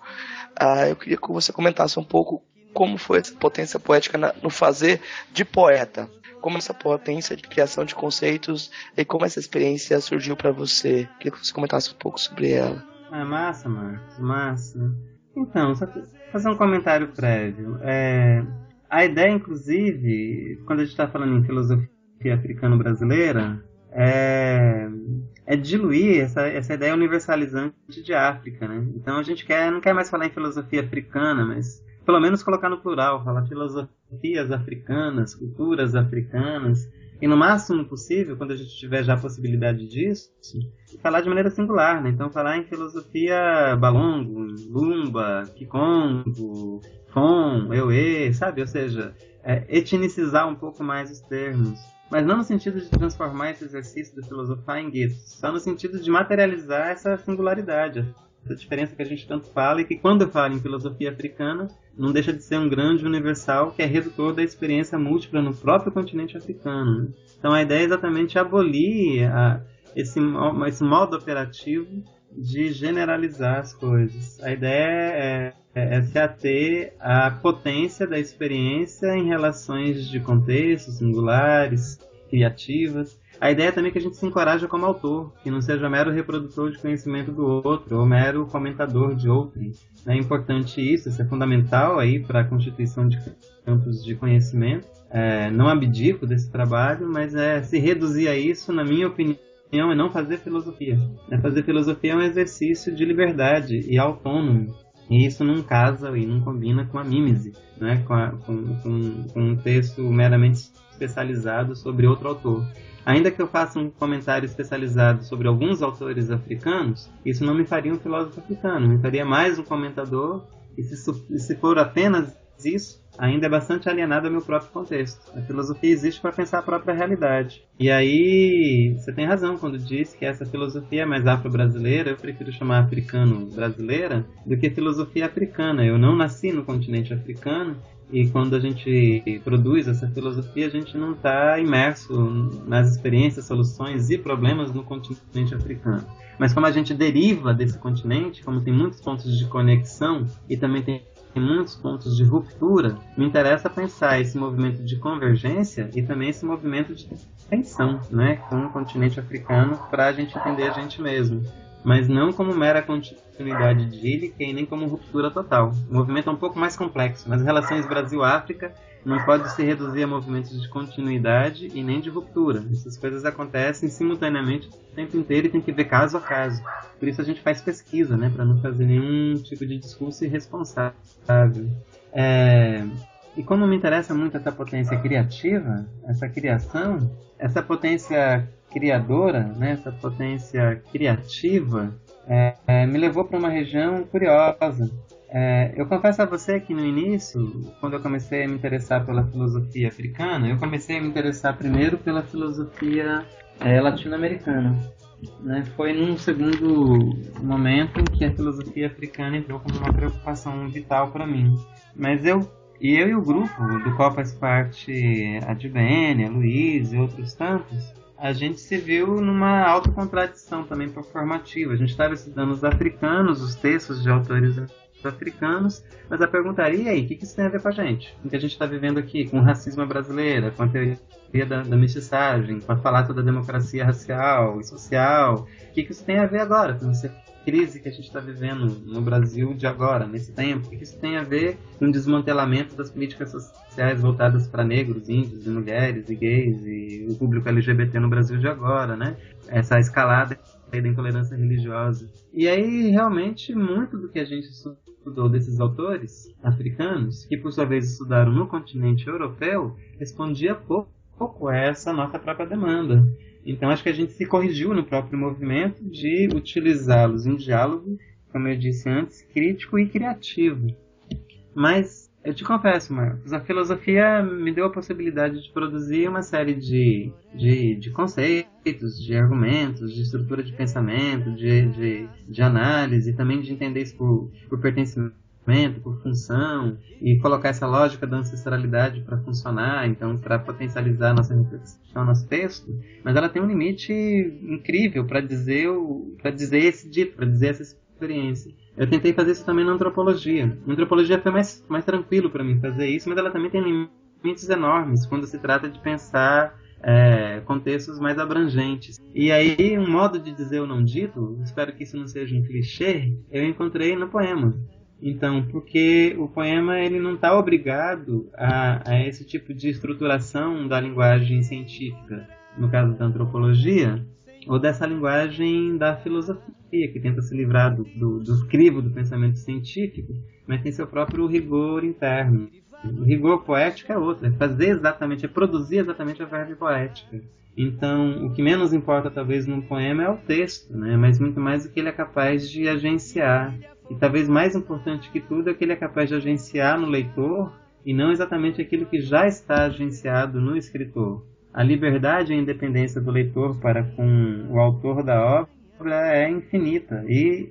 eu queria que você comentasse um pouco como foi essa potência poética no fazer de poeta. Como essa potência de criação de conceitos e como essa experiência surgiu para você. Queria que você comentasse um pouco sobre ela. Massa, Marcos, massa. Então, só fazer um comentário prévio. A ideia, inclusive, quando a gente está falando em filosofia africano-brasileira, é diluir essa ideia universalizante de África, né? Então a gente não quer mais falar em filosofia africana, mas pelo menos colocar no plural, falar filosofias africanas, culturas africanas, e no máximo possível, quando a gente tiver já a possibilidade disso, falar de maneira singular, né? Então falar em filosofia Balongo, Lumba, Kikongo, Fon, Ewe, sabe? Ou seja, etnicizar um pouco mais os termos. Mas não no sentido de transformar esse exercício de filosofar em guetos, só no sentido de materializar essa singularidade, essa diferença que a gente tanto fala, e que quando eu falo em filosofia africana, não deixa de ser um grande universal que é redutor da experiência múltipla no próprio continente africano. Né? Então a ideia é exatamente abolir esse modo operativo de generalizar as coisas. A ideia é se ater à potência da experiência em relações de contexto, singulares, criativas. A ideia é também que a gente se encoraja como autor, que não seja mero reprodutor de conhecimento do outro, ou mero comentador de outro. É importante isso é fundamental para a constituição de campos de conhecimento. Não abdico desse trabalho, mas se reduzir a isso, na minha opinião, é não fazer filosofia. Fazer filosofia é um exercício de liberdade e autônomo. E isso não casa e não combina com a mímese, né? com um texto meramente especializado sobre outro autor. Ainda que eu faça um comentário especializado sobre alguns autores africanos, isso não me faria um filósofo africano, me faria mais um comentador, e se for apenas isso, ainda é bastante alienado ao meu próprio contexto. A filosofia existe para pensar a própria realidade. E aí, você tem razão quando diz que essa filosofia é mais afro-brasileira, eu prefiro chamar africano-brasileira, do que filosofia africana. Eu não nasci no continente africano, e quando a gente produz essa filosofia, a gente não está imerso nas experiências, soluções e problemas no continente africano. Mas como a gente deriva desse continente, como tem muitos pontos de conexão e também tem muitos pontos de ruptura, me interessa pensar esse movimento de convergência e também esse movimento de tensão, né, com o continente africano, para a gente entender a gente mesmo. mas não como mera continuidade idílica e nem como ruptura total. O movimento é um pouco mais complexo, mas as relações Brasil-África não pode se reduzir a movimentos de continuidade e nem de ruptura. Essas coisas acontecem simultaneamente o tempo inteiro e tem que ver caso a caso. Por isso a gente faz pesquisa, né, para não fazer nenhum tipo de discurso irresponsável. E como me interessa muito essa potência criativa, essa criação, essa potência criadora, né, essa potência criativa, me levou para uma região curiosa. Eu confesso a você que no início, quando eu comecei a me interessar pela filosofia africana, eu comecei a me interessar primeiro pela filosofia latino-americana. Né? Foi num segundo momento que a filosofia africana entrou como uma preocupação vital para mim. Mas eu e o grupo do qual faz parte a Dibene, a Luiz e outros tantos, a gente se viu numa autocontradição também performativa. A gente estava estudando os africanos, os textos de autores africanos, mas a perguntaria, e aí, o que isso tem a ver com a gente? Com o que a gente está vivendo aqui, com o racismo brasileiro, com a teoria da mestiçagem, com a falácia da democracia racial e social, o que isso tem a ver agora com essa crise que a gente está vivendo no Brasil de agora, nesse tempo? O que isso tem a ver com o desmantelamento das políticas sociais voltadas para negros, índios e mulheres e gays e o público LGBT no Brasil de agora, né? Essa escalada da intolerância religiosa. E aí, realmente, muito do que a gente estudou desses autores africanos, que por sua vez estudaram no continente europeu, respondia pouco a essa nossa própria demanda. Então, acho que a gente se corrigiu no próprio movimento de utilizá-los em diálogo, como eu disse antes, crítico e criativo. Mas, eu te confesso, Marcos, a filosofia me deu a possibilidade de produzir uma série de conceitos, de argumentos, de estrutura de pensamento, de análise, e também de entender isso por pertencimento, por função, e colocar essa lógica da ancestralidade para funcionar, então para potencializar a nossa reflexão, nosso texto, mas ela tem um limite incrível para dizer esse dito, para dizer essa experiência. Eu tentei fazer isso também na antropologia. Na antropologia foi mais tranquilo para mim fazer isso, mas ela também tem limites enormes quando se trata de pensar contextos mais abrangentes. E aí, um modo de dizer o não dito, espero que isso não seja um clichê, eu encontrei no poema. Então, porque o poema ele não está obrigado a esse tipo de estruturação da linguagem científica, no caso da antropologia, ou dessa linguagem da filosofia, que tenta se livrar do crivo do pensamento científico, mas tem seu próprio rigor interno. O rigor poético é outro, é produzir exatamente a verve poética. Então, o que menos importa talvez num poema é o texto, né? Mas muito mais o que ele é capaz de agenciar. E talvez mais importante que tudo é que ele é capaz de agenciar no leitor e não exatamente aquilo que já está agenciado no escritor. A liberdade e a independência do leitor para com o autor da obra é infinita. E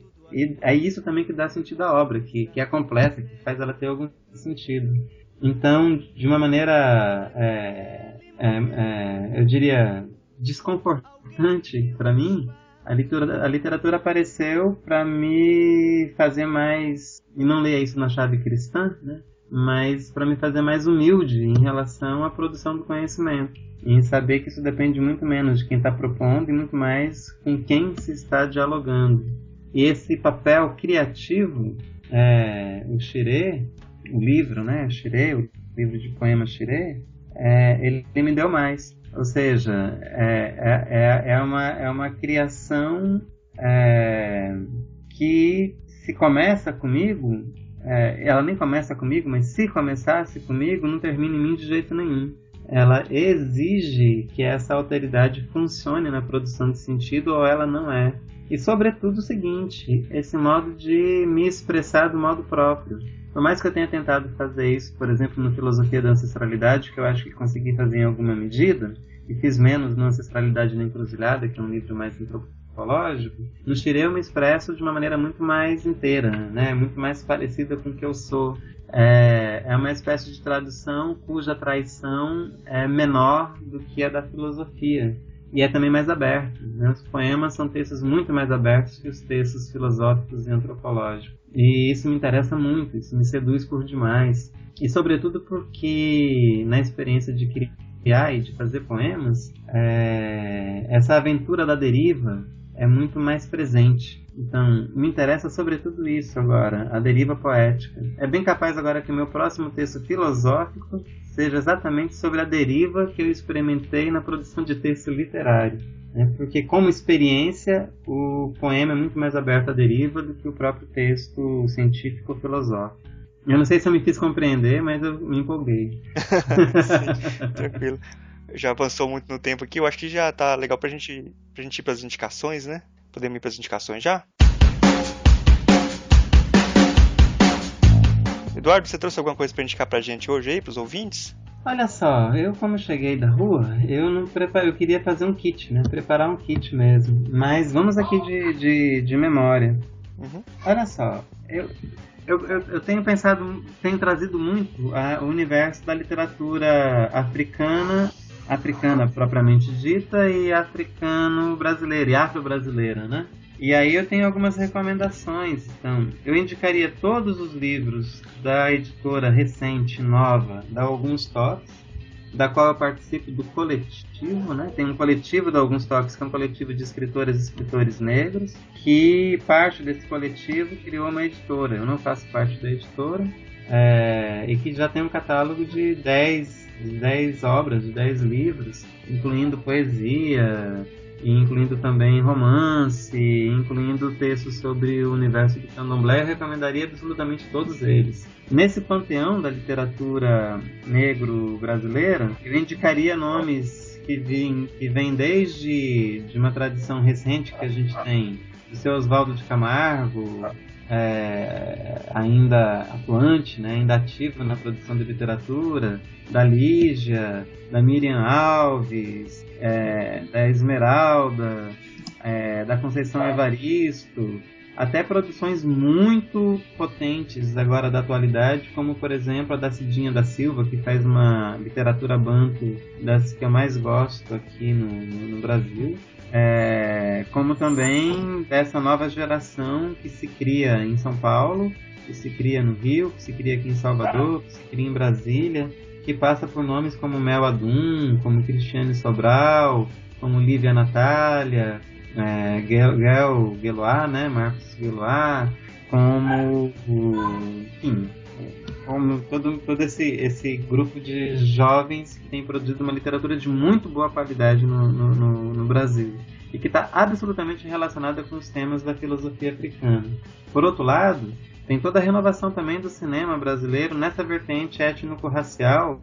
é isso também que dá sentido à obra, que é completa, que faz ela ter algum sentido. Então, de uma maneira, eu diria, desconfortante para mim, a literatura apareceu para me fazer mais, e não leia isso na chave cristã, né? Mas para me fazer mais humilde em relação à produção do conhecimento. Em saber que isso depende muito menos de quem está propondo e muito mais com quem se está dialogando. E esse papel criativo, o Xirê, o livro, né? Xirê, o livro de poemas Xirê, ele me deu mais. Ou seja, é uma criação que se começa comigo, ela nem começa comigo, mas se começasse comigo, não termina em mim de jeito nenhum. Ela exige que essa alteridade funcione na produção de sentido ou ela não é. E sobretudo o seguinte, esse modo de me expressar do modo próprio. Por mais que eu tenha tentado fazer isso, por exemplo, no Filosofia da Ancestralidade, que eu acho que consegui fazer em alguma medida, e fiz menos na Ancestralidade na Encruzilhada, que é um livro mais antropológico, no Xirê eu me expresso de uma maneira muito mais inteira, né? Muito mais parecida com o que eu sou. É uma espécie de tradução cuja traição é menor do que a da filosofia. E é também mais aberto, né? Os poemas são textos muito mais abertos que os textos filosóficos e antropológicos. E isso me interessa muito, isso me seduz por demais. E sobretudo porque na experiência de criar e de fazer poemas, essa aventura da deriva, é muito mais presente. Então, me interessa sobretudo isso agora, a deriva poética. É bem capaz agora que o meu próximo texto filosófico seja exatamente sobre a deriva que eu experimentei na produção de texto literário. Né? Porque, como experiência, o poema é muito mais aberto à deriva do que o próprio texto científico ou filosófico. Eu não sei se eu me fiz compreender, mas eu me empolguei. Sim, tranquilo. Já avançou muito no tempo aqui, eu acho que já tá legal pra gente ir pras indicações, né? Podemos ir pras indicações já? Eduardo, você trouxe alguma coisa pra indicar pra gente hoje aí, pros ouvintes? Olha só, eu como cheguei da rua, eu queria fazer um kit, né? Preparar um kit mesmo. Mas vamos aqui de memória. Uhum. Olha só, eu tenho trazido muito o universo da literatura africana propriamente dita, e africano-brasileira, e afro-brasileira, né? E aí eu tenho algumas recomendações. Então, eu indicaria todos os livros da editora recente, nova, da Alguns Toques, da qual eu participo do coletivo, né? Tem um coletivo da Alguns Toques, que é um coletivo de escritoras e escritores negros, que parte desse coletivo criou uma editora. Eu não faço parte da editora, e que já tem um catálogo de 10 obras, de 10 livros, incluindo poesia, incluindo também romance, incluindo textos sobre o universo do candomblé. Eu recomendaria absolutamente todos eles. Nesse panteão da literatura negro-brasileira, eu indicaria nomes que vêm desde uma tradição recente que a gente tem, do seu Oswaldo de Camargo, ainda atuante, né, ainda ativo na produção de literatura, da Lígia, da Miriam Alves, da Esmeralda, da Conceição Evaristo, até produções muito potentes agora da atualidade, como por exemplo a da Cidinha da Silva, que faz uma literatura banto das que eu mais gosto aqui no Brasil. Como também dessa nova geração que se cria em São Paulo, que se cria no Rio, que se cria aqui em Salvador, que se cria em Brasília, que passa por nomes como Mel Adum, como Cristiane Sobral, como Lívia Natália, Gueloá, né, Marcos Gueloá, como todo esse grupo de jovens que tem produzido uma literatura de muito boa qualidade no Brasil, e que está absolutamente relacionada com os temas da filosofia africana. Por outro lado, tem toda a renovação também do cinema brasileiro nessa vertente étnico-racial,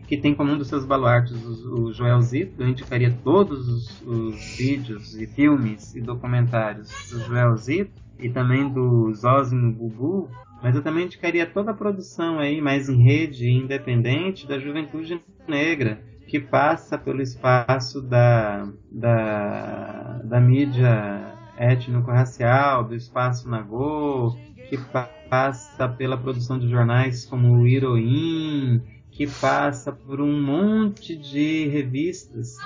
que tem como um dos seus baluartes o Joel Zito. Eu indicaria todos os vídeos e filmes e documentários do Joel Zito, e também do Zózimo Bubu, mas eu também indicaria toda a produção aí, mais em rede e independente, da juventude negra, que passa pelo espaço da mídia étnico-racial, do espaço Nagô, que passa pela produção de jornais como o Heroin, que passa por um monte de revistas,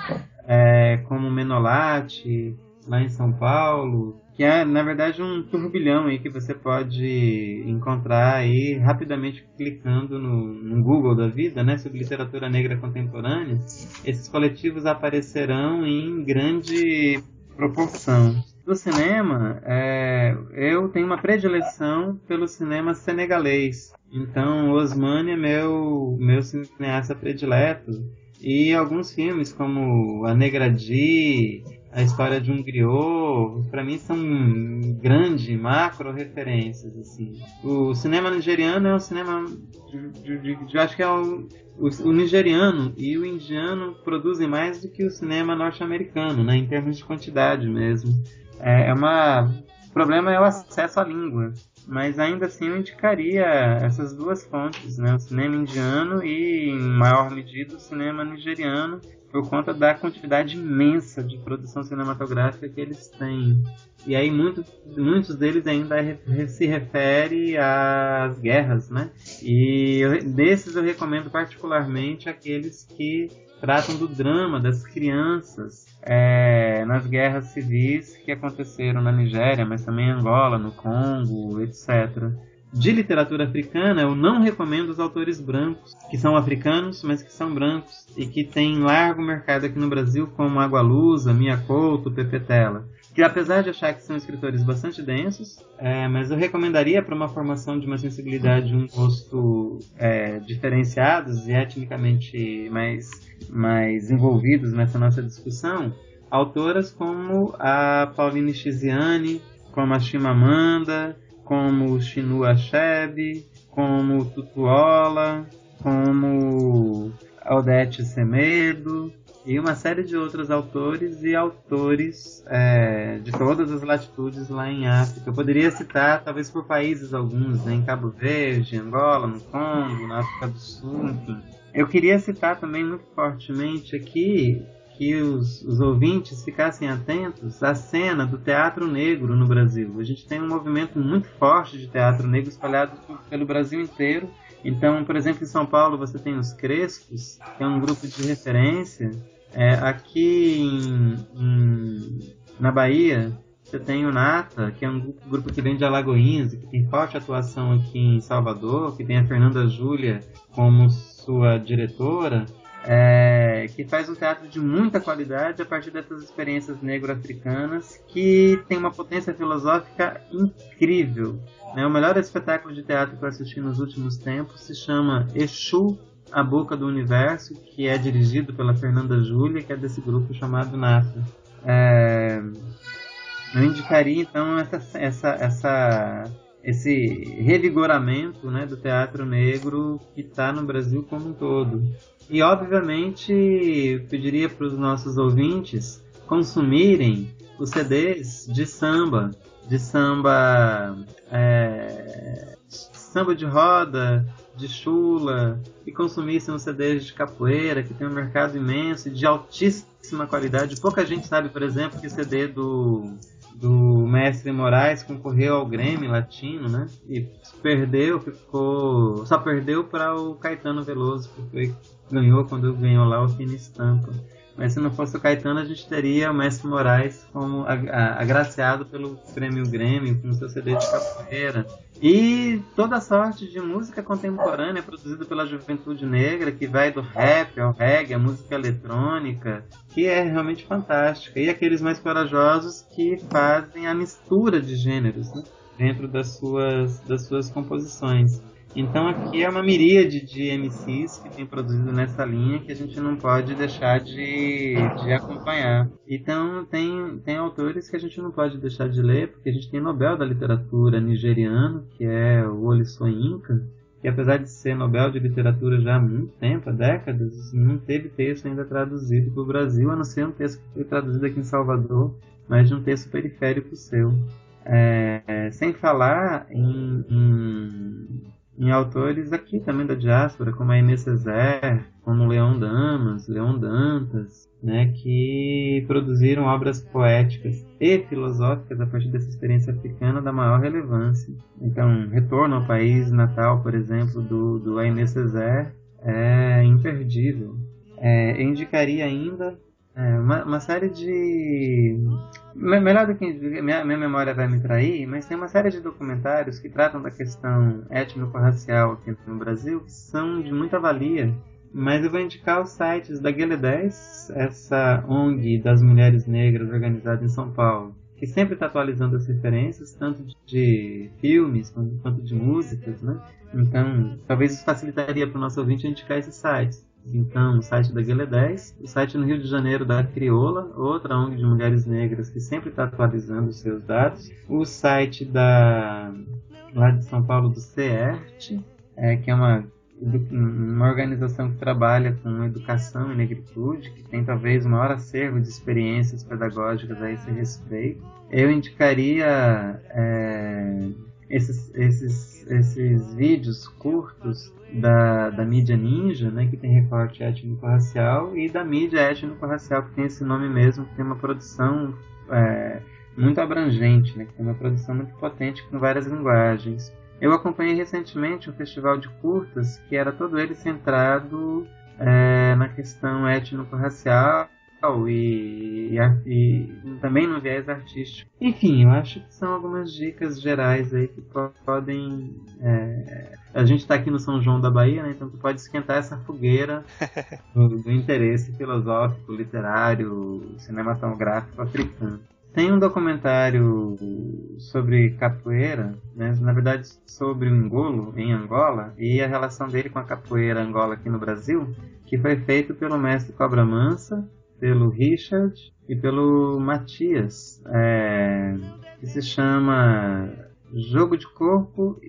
como Menolate, lá em São Paulo, que é, na verdade, um turbilhão aí que você pode encontrar aí rapidamente clicando no Google da vida, né, sobre literatura negra contemporânea. Esses coletivos aparecerão em grande proporção. Do cinema, eu tenho uma predileção pelo cinema senegalês. Então, Osmani é meu cineasta predileto. E alguns filmes como A Negra Di, A História de um Griot, para mim são grandes macro referências, assim. O cinema nigeriano é um cinema eu acho que o nigeriano e o indiano produzem mais do que o cinema norte-americano, né, em termos de quantidade mesmo. O problema é o acesso à língua, mas ainda assim eu indicaria essas duas fontes, né, o cinema indiano e, em maior medida, o cinema nigeriano, por conta da quantidade imensa de produção cinematográfica que eles têm. E aí muitos deles ainda se refere às guerras, né? E desses eu recomendo particularmente aqueles que tratam do drama das crianças nas guerras civis que aconteceram na Nigéria, mas também em Angola, no Congo, etc. De literatura africana, eu não recomendo os autores brancos, que são africanos, mas que são brancos, e que têm largo mercado aqui no Brasil, como Água Lusa, Mia Couto, Pepe Tela. que apesar de achar que são escritores bastante densos, mas eu recomendaria para uma formação de uma sensibilidade, um gosto diferenciados e etnicamente mais envolvidos nessa nossa discussão, autoras como a Pauline Chiziane, como a Chimamanda, como o Chinua Achebe, como o Tutuola, como a Odete Semedo, e uma série de outros autores e autores de todas as latitudes lá em África. Eu poderia citar, talvez por países alguns, né, em Cabo Verde, Angola, no Congo, na África do Sul, enfim. Eu queria citar também muito fortemente aqui que os ouvintes ficassem atentos à cena do teatro negro no Brasil. A gente tem um movimento muito forte de teatro negro espalhado pelo Brasil inteiro. Então, por exemplo, em São Paulo você tem os Crespos, que é um grupo de referência. Aqui na Bahia, você tem o Nata, que é um grupo que vem de Alagoinhas e que tem forte atuação aqui em Salvador, que tem a Fernanda Júlia como sua diretora, que faz um teatro de muita qualidade a partir dessas experiências negro-africanas, que tem uma potência filosófica incrível. O melhor espetáculo de teatro que eu assisti nos últimos tempos se chama Exu, A Boca do Universo, que é dirigido pela Fernanda Júlia, que é desse grupo chamado Nata. Eu indicaria então esse revigoramento, né, do teatro negro que está no Brasil como um todo. E obviamente eu pediria para os nossos ouvintes consumirem os CDs de samba de roda, de chula, e consumissem os CDs de capoeira, que tem um mercado imenso e de altíssima qualidade. Pouca gente sabe, por exemplo, que o CD do Mestre Moraes concorreu ao Grammy Latino, né? E só perdeu para o Caetano Veloso, que ganhou quando ganhou lá o Fina Estampa. Mas se não fosse o Caetano, a gente teria o Mestre Moraes como agraciado pelo prêmio Grammy, com seu CD de capoeira. E toda a sorte de música contemporânea produzida pela juventude negra, que vai do rap ao reggae, a música eletrônica, que é realmente fantástica. E aqueles mais corajosos que fazem a mistura de gêneros, né, dentro das suas composições. Então aqui é uma miríade de MCs que tem produzido nessa linha que a gente não pode deixar de acompanhar. Então tem autores que a gente não pode deixar de ler, porque a gente tem Nobel da Literatura nigeriano, que é o Wole Soyinka, que apesar de ser Nobel de Literatura já há muito tempo, há décadas, não teve texto ainda traduzido para o Brasil, a não ser um texto que foi traduzido aqui em Salvador, mas de um texto periférico seu. Sem falar em autores aqui também da diáspora, como a Aimé Césaire, como Leon Damas, Leon Dantas, né, que produziram obras poéticas e filosóficas a partir dessa experiência africana da maior relevância. Então, Retorno ao País Natal, por exemplo, do Aimé Césaire, é imperdível. Eu indicaria ainda uma série de... Melhor do que minha memória vai me trair, mas tem uma série de documentários que tratam da questão étnico-racial aqui no Brasil, que são de muita valia. Mas eu vou indicar os sites da Guelé 10, essa ONG das mulheres negras organizada em São Paulo, que sempre está atualizando as referências, tanto de filmes quanto de músicas, né? Então, talvez isso facilitaria para o nosso ouvinte indicar esses sites. Então, o site da Guelé 10, o site no Rio de Janeiro da Crioula, outra ONG de mulheres negras que sempre está atualizando os seus dados, o site lá de São Paulo do CERT, que é uma organização que trabalha com educação e negritude, que tem talvez o maior acervo de experiências pedagógicas a esse respeito. Eu indicaria esses vídeos curtos da mídia ninja, né, que tem recorte étnico-racial, e da mídia étnico-racial, que tem esse nome mesmo, que tem uma produção muito abrangente, né, que tem uma produção muito potente com várias linguagens. Eu acompanhei recentemente um festival de curtas que era todo ele centrado na questão étnico-racial e também no viés artístico. Enfim, eu acho que são algumas dicas gerais aí que podem... a gente está aqui no São João da Bahia, né, então tu pode esquentar essa fogueira do interesse filosófico, literário, cinematográfico africano. Tem um documentário sobre capoeira, né? Na verdade sobre o Ngolo, em Angola, e a relação dele com a capoeira Angola aqui no Brasil, que foi feito pelo mestre Cobra Mansa, pelo Richard e pelo Matias, que se chama Jogo de Corpo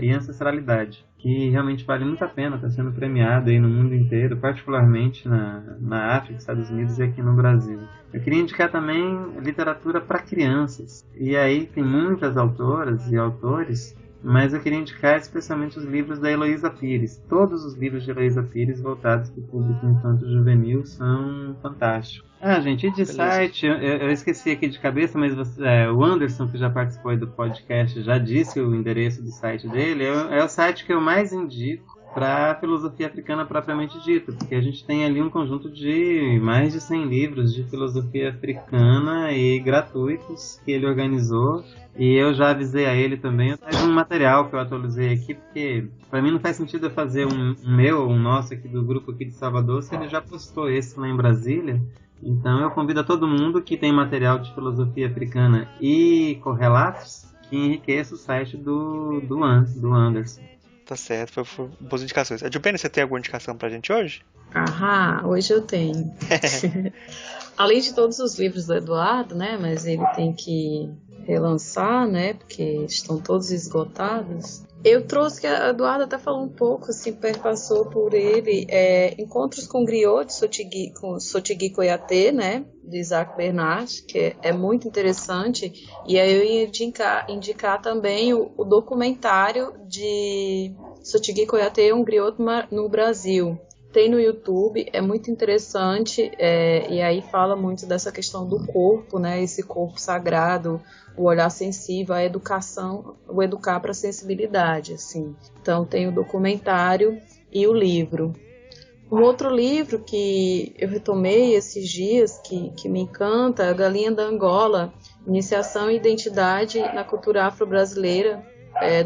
e Ancestralidade, que realmente vale muito a pena, está sendo premiado aí no mundo inteiro, particularmente na África, Estados Unidos e aqui no Brasil. Eu queria indicar também literatura para crianças, e aí tem muitas autoras e autores, mas eu queria indicar especialmente os livros da Heloísa Pires. Todos os livros de Heloísa Pires voltados para o público infanto-juvenil são fantásticos. Gente, e de site, eu esqueci aqui de cabeça, mas o Anderson, que já participou aí do podcast, já disse o endereço do site dele. É o site que eu mais indico para a filosofia africana propriamente dita, porque a gente tem ali um conjunto de mais de 100 livros de filosofia africana e gratuitos que ele organizou. E eu já avisei a ele também, faz um material que eu atualizei aqui, porque para mim não faz sentido eu fazer um nosso aqui do grupo aqui de Salvador, se ele já postou esse lá em Brasília. Então eu convido a todo mundo que tem material de filosofia africana e correlatos que enriqueça o site do Anderson. Tá certo, foi boas indicações. Adilbene, você tem alguma indicação pra gente hoje? Hoje eu tenho. Além de todos os livros do Eduardo, né, mas ele tem que relançar, né, porque estão todos esgotados. Eu trouxe, que a Eduardo até falou um pouco, assim, perpassou por ele, Encontros com Griot, de Sotigui Koyate, né, de Isaac Bernard, que é muito interessante. E aí eu ia indicar também o documentário de Sotigui Koyate, um griot no Brasil. Tem no YouTube, é muito interessante, e aí fala muito dessa questão do corpo, né, esse corpo sagrado, o olhar sensível, a educação, o educar para a sensibilidade, assim. Então tem o documentário e o livro. Um outro livro que eu retomei esses dias, que me encanta, é A Galinha da Angola, Iniciação e Identidade na Cultura Afro-Brasileira,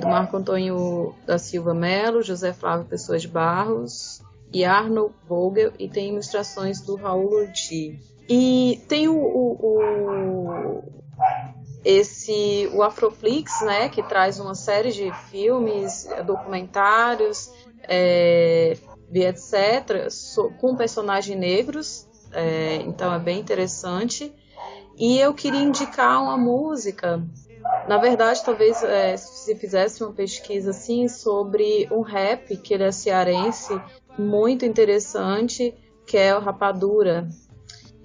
do Marco Antônio da Silva Melo, José Flávio Pessoa de Barros e Arnold Vogel, e tem ilustrações do Raul Urdi. E tem o Afroflix, né, que traz uma série de filmes, documentários, etc., com personagens negros, então é bem interessante. E eu queria indicar uma música, na verdade, talvez se fizesse uma pesquisa assim, sobre um rap, que ele é cearense, muito interessante, que é o Rapadura.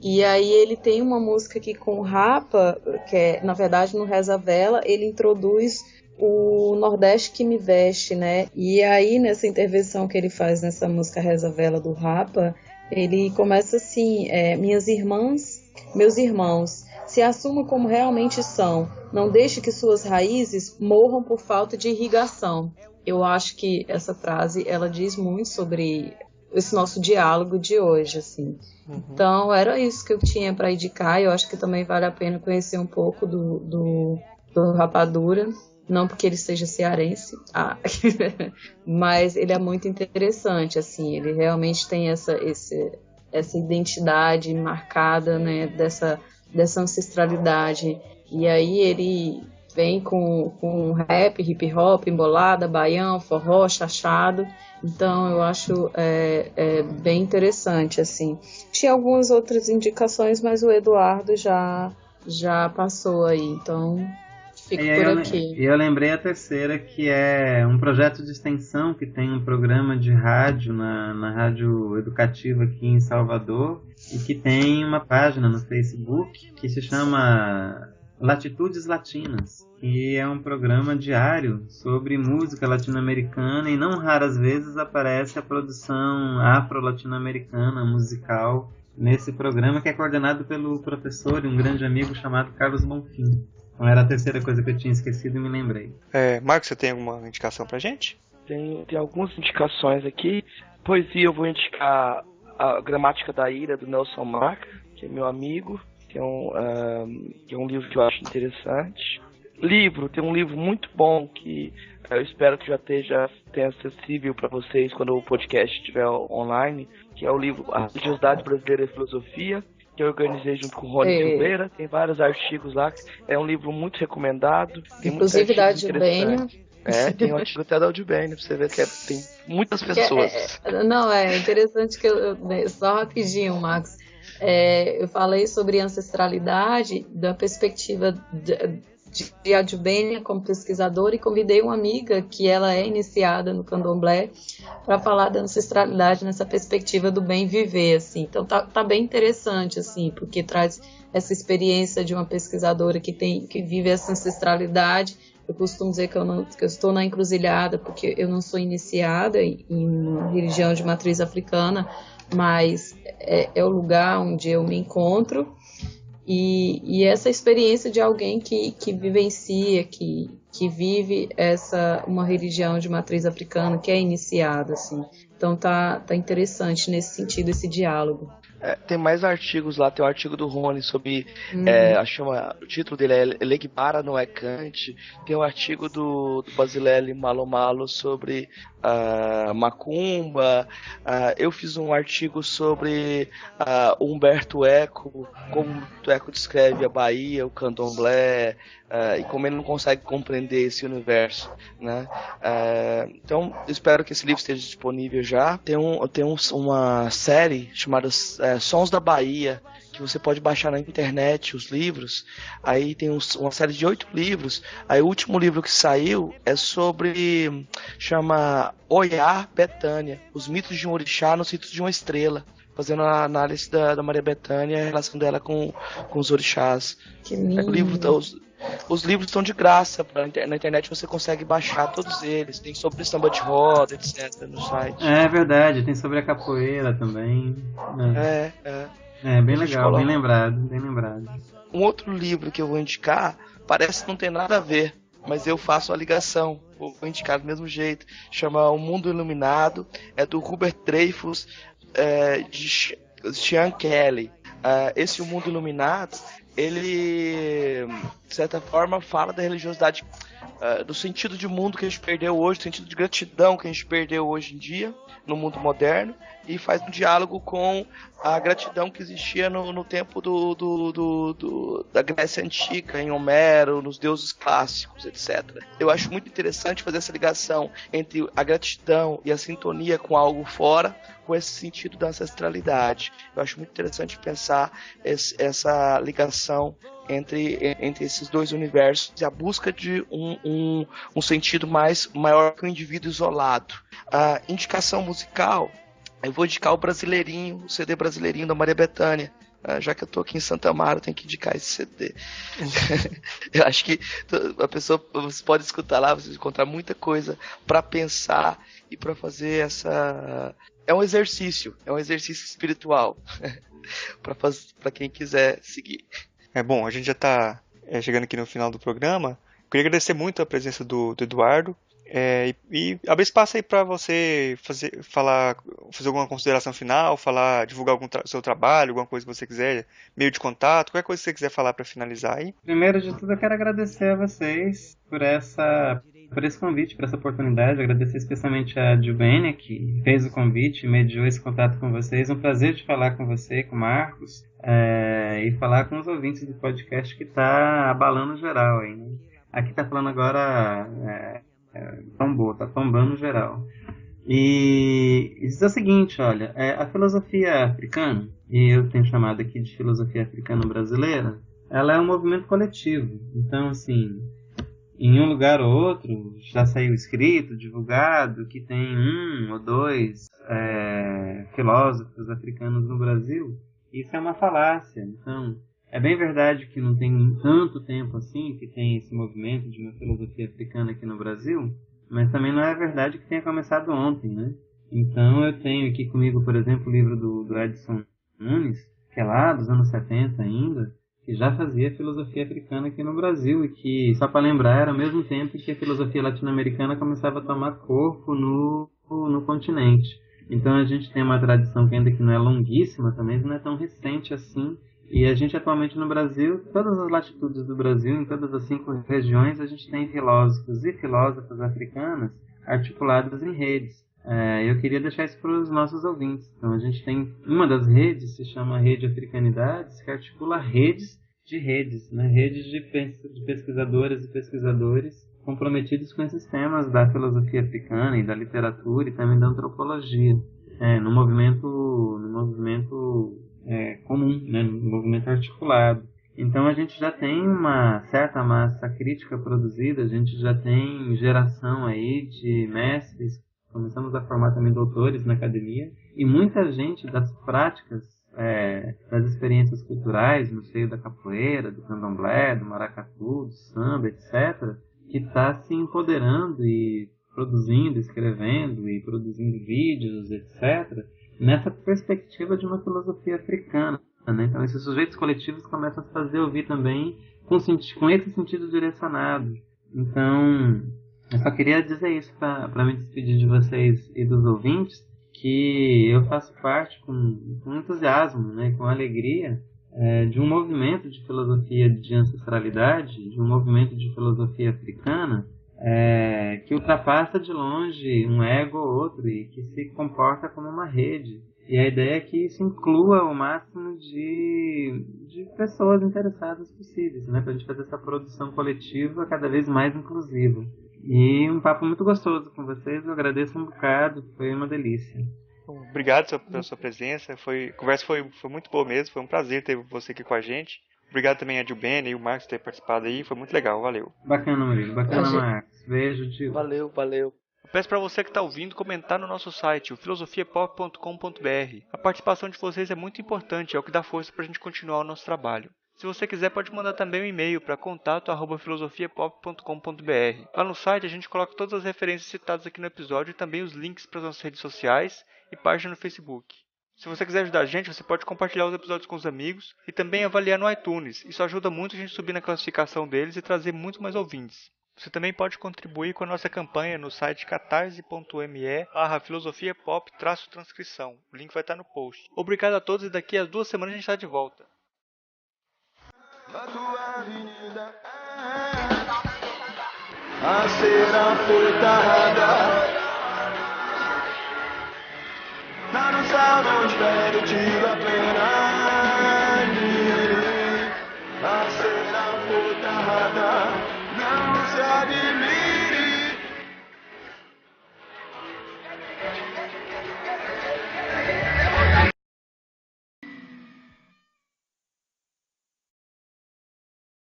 E aí ele tem uma música aqui com o Rapa, que é, na verdade, no Reza Vela, ele introduz o Nordeste que me veste, né? E aí, nessa intervenção que ele faz nessa música Reza Vela do Rapa, ele começa assim: minhas irmãs, meus irmãos, se assumam como realmente são, não deixe que suas raízes morram por falta de irrigação. Eu acho que essa frase, ela diz muito sobre esse nosso diálogo de hoje, assim. Uhum. Então, era isso que eu tinha para indicar. Eu acho que também vale a pena conhecer um pouco do Rapadura. Não porque ele seja cearense, mas ele é muito interessante, assim. Ele realmente tem essa identidade marcada, né, dessa ancestralidade. E aí ele vem com rap, hip hop, embolada, baião, forró, chachado. Então eu acho bem interessante, assim. Tinha algumas outras indicações, mas o Eduardo já passou aí, então fico por aqui. E eu lembrei a terceira, que é um projeto de extensão que tem um programa de rádio na rádio educativa aqui em Salvador, e que tem uma página no Facebook que se chama Latitudes Latinas, que é um programa diário sobre música latino-americana, e não raras vezes aparece a produção afro-latino-americana musical nesse programa, que é coordenado pelo professor e um grande amigo chamado Carlos Bonfim. Então era a terceira coisa que eu tinha esquecido e me lembrei. Marcos, você tem alguma indicação pra gente? Tem algumas indicações aqui. Poesia, eu vou indicar a Gramática da Ira, do Nelson Marca, que é meu amigo, que é um livro que eu acho interessante. Livro, tem um livro muito bom que eu espero que já tenha acessível para vocês quando o podcast estiver online, que é o livro A Religiosidade Brasileira e Filosofia, que eu organizei junto com o Rony Silveira. Tem vários artigos lá. É um livro muito recomendado. Tem inclusive da Adubênia. Tem um artigo até da Adubênia, pra você ver que tem muitas pessoas. É interessante que só rapidinho, Max. Eu falei sobre ancestralidade da perspectiva de Adubênia como pesquisadora e convidei uma amiga que ela é iniciada no candomblé para falar da ancestralidade nessa perspectiva do bem viver, assim. Então tá bem interessante, assim, porque traz essa experiência de uma pesquisadora que vive essa ancestralidade. Eu costumo dizer que eu estou na encruzilhada porque eu não sou iniciada em uma religião de matriz africana, mas é o lugar onde eu me encontro. E essa experiência de alguém que vivencia, que vive uma religião de matriz africana, que é iniciada, assim. Então tá interessante nesse sentido, esse diálogo. Tem mais artigos lá, tem um artigo do Rony sobre, o título dele é Legbara não é Kant. Tem um artigo do Basilele Malomalo sobre Macumba. Eu fiz um artigo sobre Humberto Eco, como Humberto Eco descreve a Bahia, o candomblé, e como ele não consegue compreender esse universo, né? Então, eu espero que esse livro esteja disponível já. Tem uma série chamada Sons da Bahia, que você pode baixar na internet os livros. Aí tem uma série de 8 livros. Aí o último livro que saiu chama Oiá Betânia, os mitos de um orixá nos ritos de uma estrela, fazendo a análise da Maria Bethânia e a relação dela com os orixás. Que lindo. Os livros estão de graça, na internet você consegue baixar todos eles. Tem sobre samba de roda, etc. no site. É verdade, tem sobre a capoeira também. Bem legal, bem lembrado. Um outro livro que eu vou indicar parece que não tem nada a ver, mas eu faço a ligação, vou indicar do mesmo jeito. Chama O Mundo Iluminado, é do Hubert Dreyfus, de Sean Kelly. Esse O Mundo Iluminado, ele, de certa forma, fala da religiosidade, do sentido de mundo que a gente perdeu hoje, do sentido de gratidão que a gente perdeu hoje em dia, no mundo moderno, e faz um diálogo com a gratidão que existia no tempo da Grécia Antiga, em Homero, nos deuses clássicos, etc. Eu acho muito interessante fazer essa ligação entre a gratidão e a sintonia com algo fora, com esse sentido da ancestralidade. Eu acho muito interessante pensar essa ligação entre esses dois universos e a busca de um sentido maior que o indivíduo isolado. A indicação musical, eu vou indicar o CD Brasileirinho da Maria Bethânia. Já que eu tô aqui em Santa Amaro, eu tenho que indicar esse CD. Eu acho que você pode escutar lá, você vai encontrar muita coisa para pensar e para fazer essa... É um exercício espiritual para quem quiser seguir. Bom, a gente já está chegando aqui no final do programa. Queria agradecer muito a presença do Eduardo e abrir espaço aí para você fazer alguma consideração final, divulgar algum seu trabalho, alguma coisa que você quiser, meio de contato, qualquer coisa que você quiser falar para finalizar aí. Primeiro de tudo, eu quero agradecer a vocês por esse convite, por essa oportunidade. Agradecer especialmente a Adubênia, que fez o convite e mediou esse contato com vocês. Um prazer de falar com você, com o Marcos, e falar com os ouvintes do podcast que está abalando geral aí, né? Aqui está falando agora tá tombando geral. E dizer o seguinte, olha, a filosofia africana, e eu tenho chamado aqui de filosofia africana brasileira, ela é um movimento coletivo. Então, assim, em um lugar ou outro já saiu escrito, divulgado, que tem 1 ou 2 filósofos africanos no Brasil. Isso é uma falácia. Então, é bem verdade que não tem tanto tempo assim que tem esse movimento de uma filosofia africana aqui no Brasil, mas também não é verdade que tenha começado ontem, né? Então, eu tenho aqui comigo, por exemplo, o livro do Edson Nunes, que é lá dos anos 70 ainda, que já fazia filosofia africana aqui no Brasil e que, só para lembrar, era ao mesmo tempo que a filosofia latino-americana começava a tomar corpo no continente. Então a gente tem uma tradição que ainda que não é longuíssima também, não é tão recente assim, e a gente atualmente no Brasil, todas as latitudes do Brasil, em todas as 5 regiões, a gente tem filósofos e filósofas africanas articuladas em redes. Eu queria deixar isso para os nossos ouvintes. Então, a gente tem uma das redes, se chama Rede Africanidades, que articula redes de redes, né? Redes de pesquisadoras e pesquisadores comprometidos com esses temas da filosofia africana e da literatura e também da antropologia, no movimento comum, né? No movimento articulado. Então a gente já tem uma certa massa crítica produzida, a gente já tem geração aí de mestres, começamos a formar também doutores na academia, e muita gente das práticas, das experiências culturais no seio da capoeira, do candomblé, do maracatu, do samba, etc., que está se empoderando e produzindo, escrevendo e produzindo vídeos, etc., nessa perspectiva de uma filosofia africana. Né? Então, esses sujeitos coletivos começam a se fazer ouvir também com esse sentido direcionado. Então, eu só queria dizer isso para me despedir de vocês e dos ouvintes, que eu faço parte com entusiasmo, né, com alegria, de um movimento de filosofia de ancestralidade, de um movimento de filosofia africana, que ultrapassa de longe um ego ou outro e que se comporta como uma rede. E a ideia é que isso inclua o máximo de pessoas interessadas possíveis, né, para a gente fazer essa produção coletiva cada vez mais inclusiva. E um papo muito gostoso com vocês, eu agradeço um bocado, foi uma delícia. Obrigado pela sua presença, a conversa foi muito boa mesmo, foi um prazer ter você aqui com a gente. Obrigado também a Gilbene e o Marcos por ter participado aí, foi muito legal, valeu. Bacana, Murilo, bacana, Marcos. Beijo, tio. Valeu. Eu peço para você que está ouvindo comentar no nosso site, o filosofiapop.com.br. A participação de vocês é muito importante, é o que dá força para a gente continuar o nosso trabalho. Se você quiser, pode mandar também um e-mail para contato@filosofiapop.com.br. Lá no site a gente coloca todas as referências citadas aqui no episódio e também os links para as nossas redes sociais e página no Facebook. Se você quiser ajudar a gente, você pode compartilhar os episódios com os amigos e também avaliar no iTunes. Isso ajuda muito a gente subir na classificação deles e trazer muito mais ouvintes. Você também pode contribuir com a nossa campanha no site catarse.me/filosofiapop-transcrição. O link vai estar no post. Obrigado a todos e daqui a 2 semanas a gente está de volta. A tua avenida a ser afetada. Lá no céu não espero tiro a plena.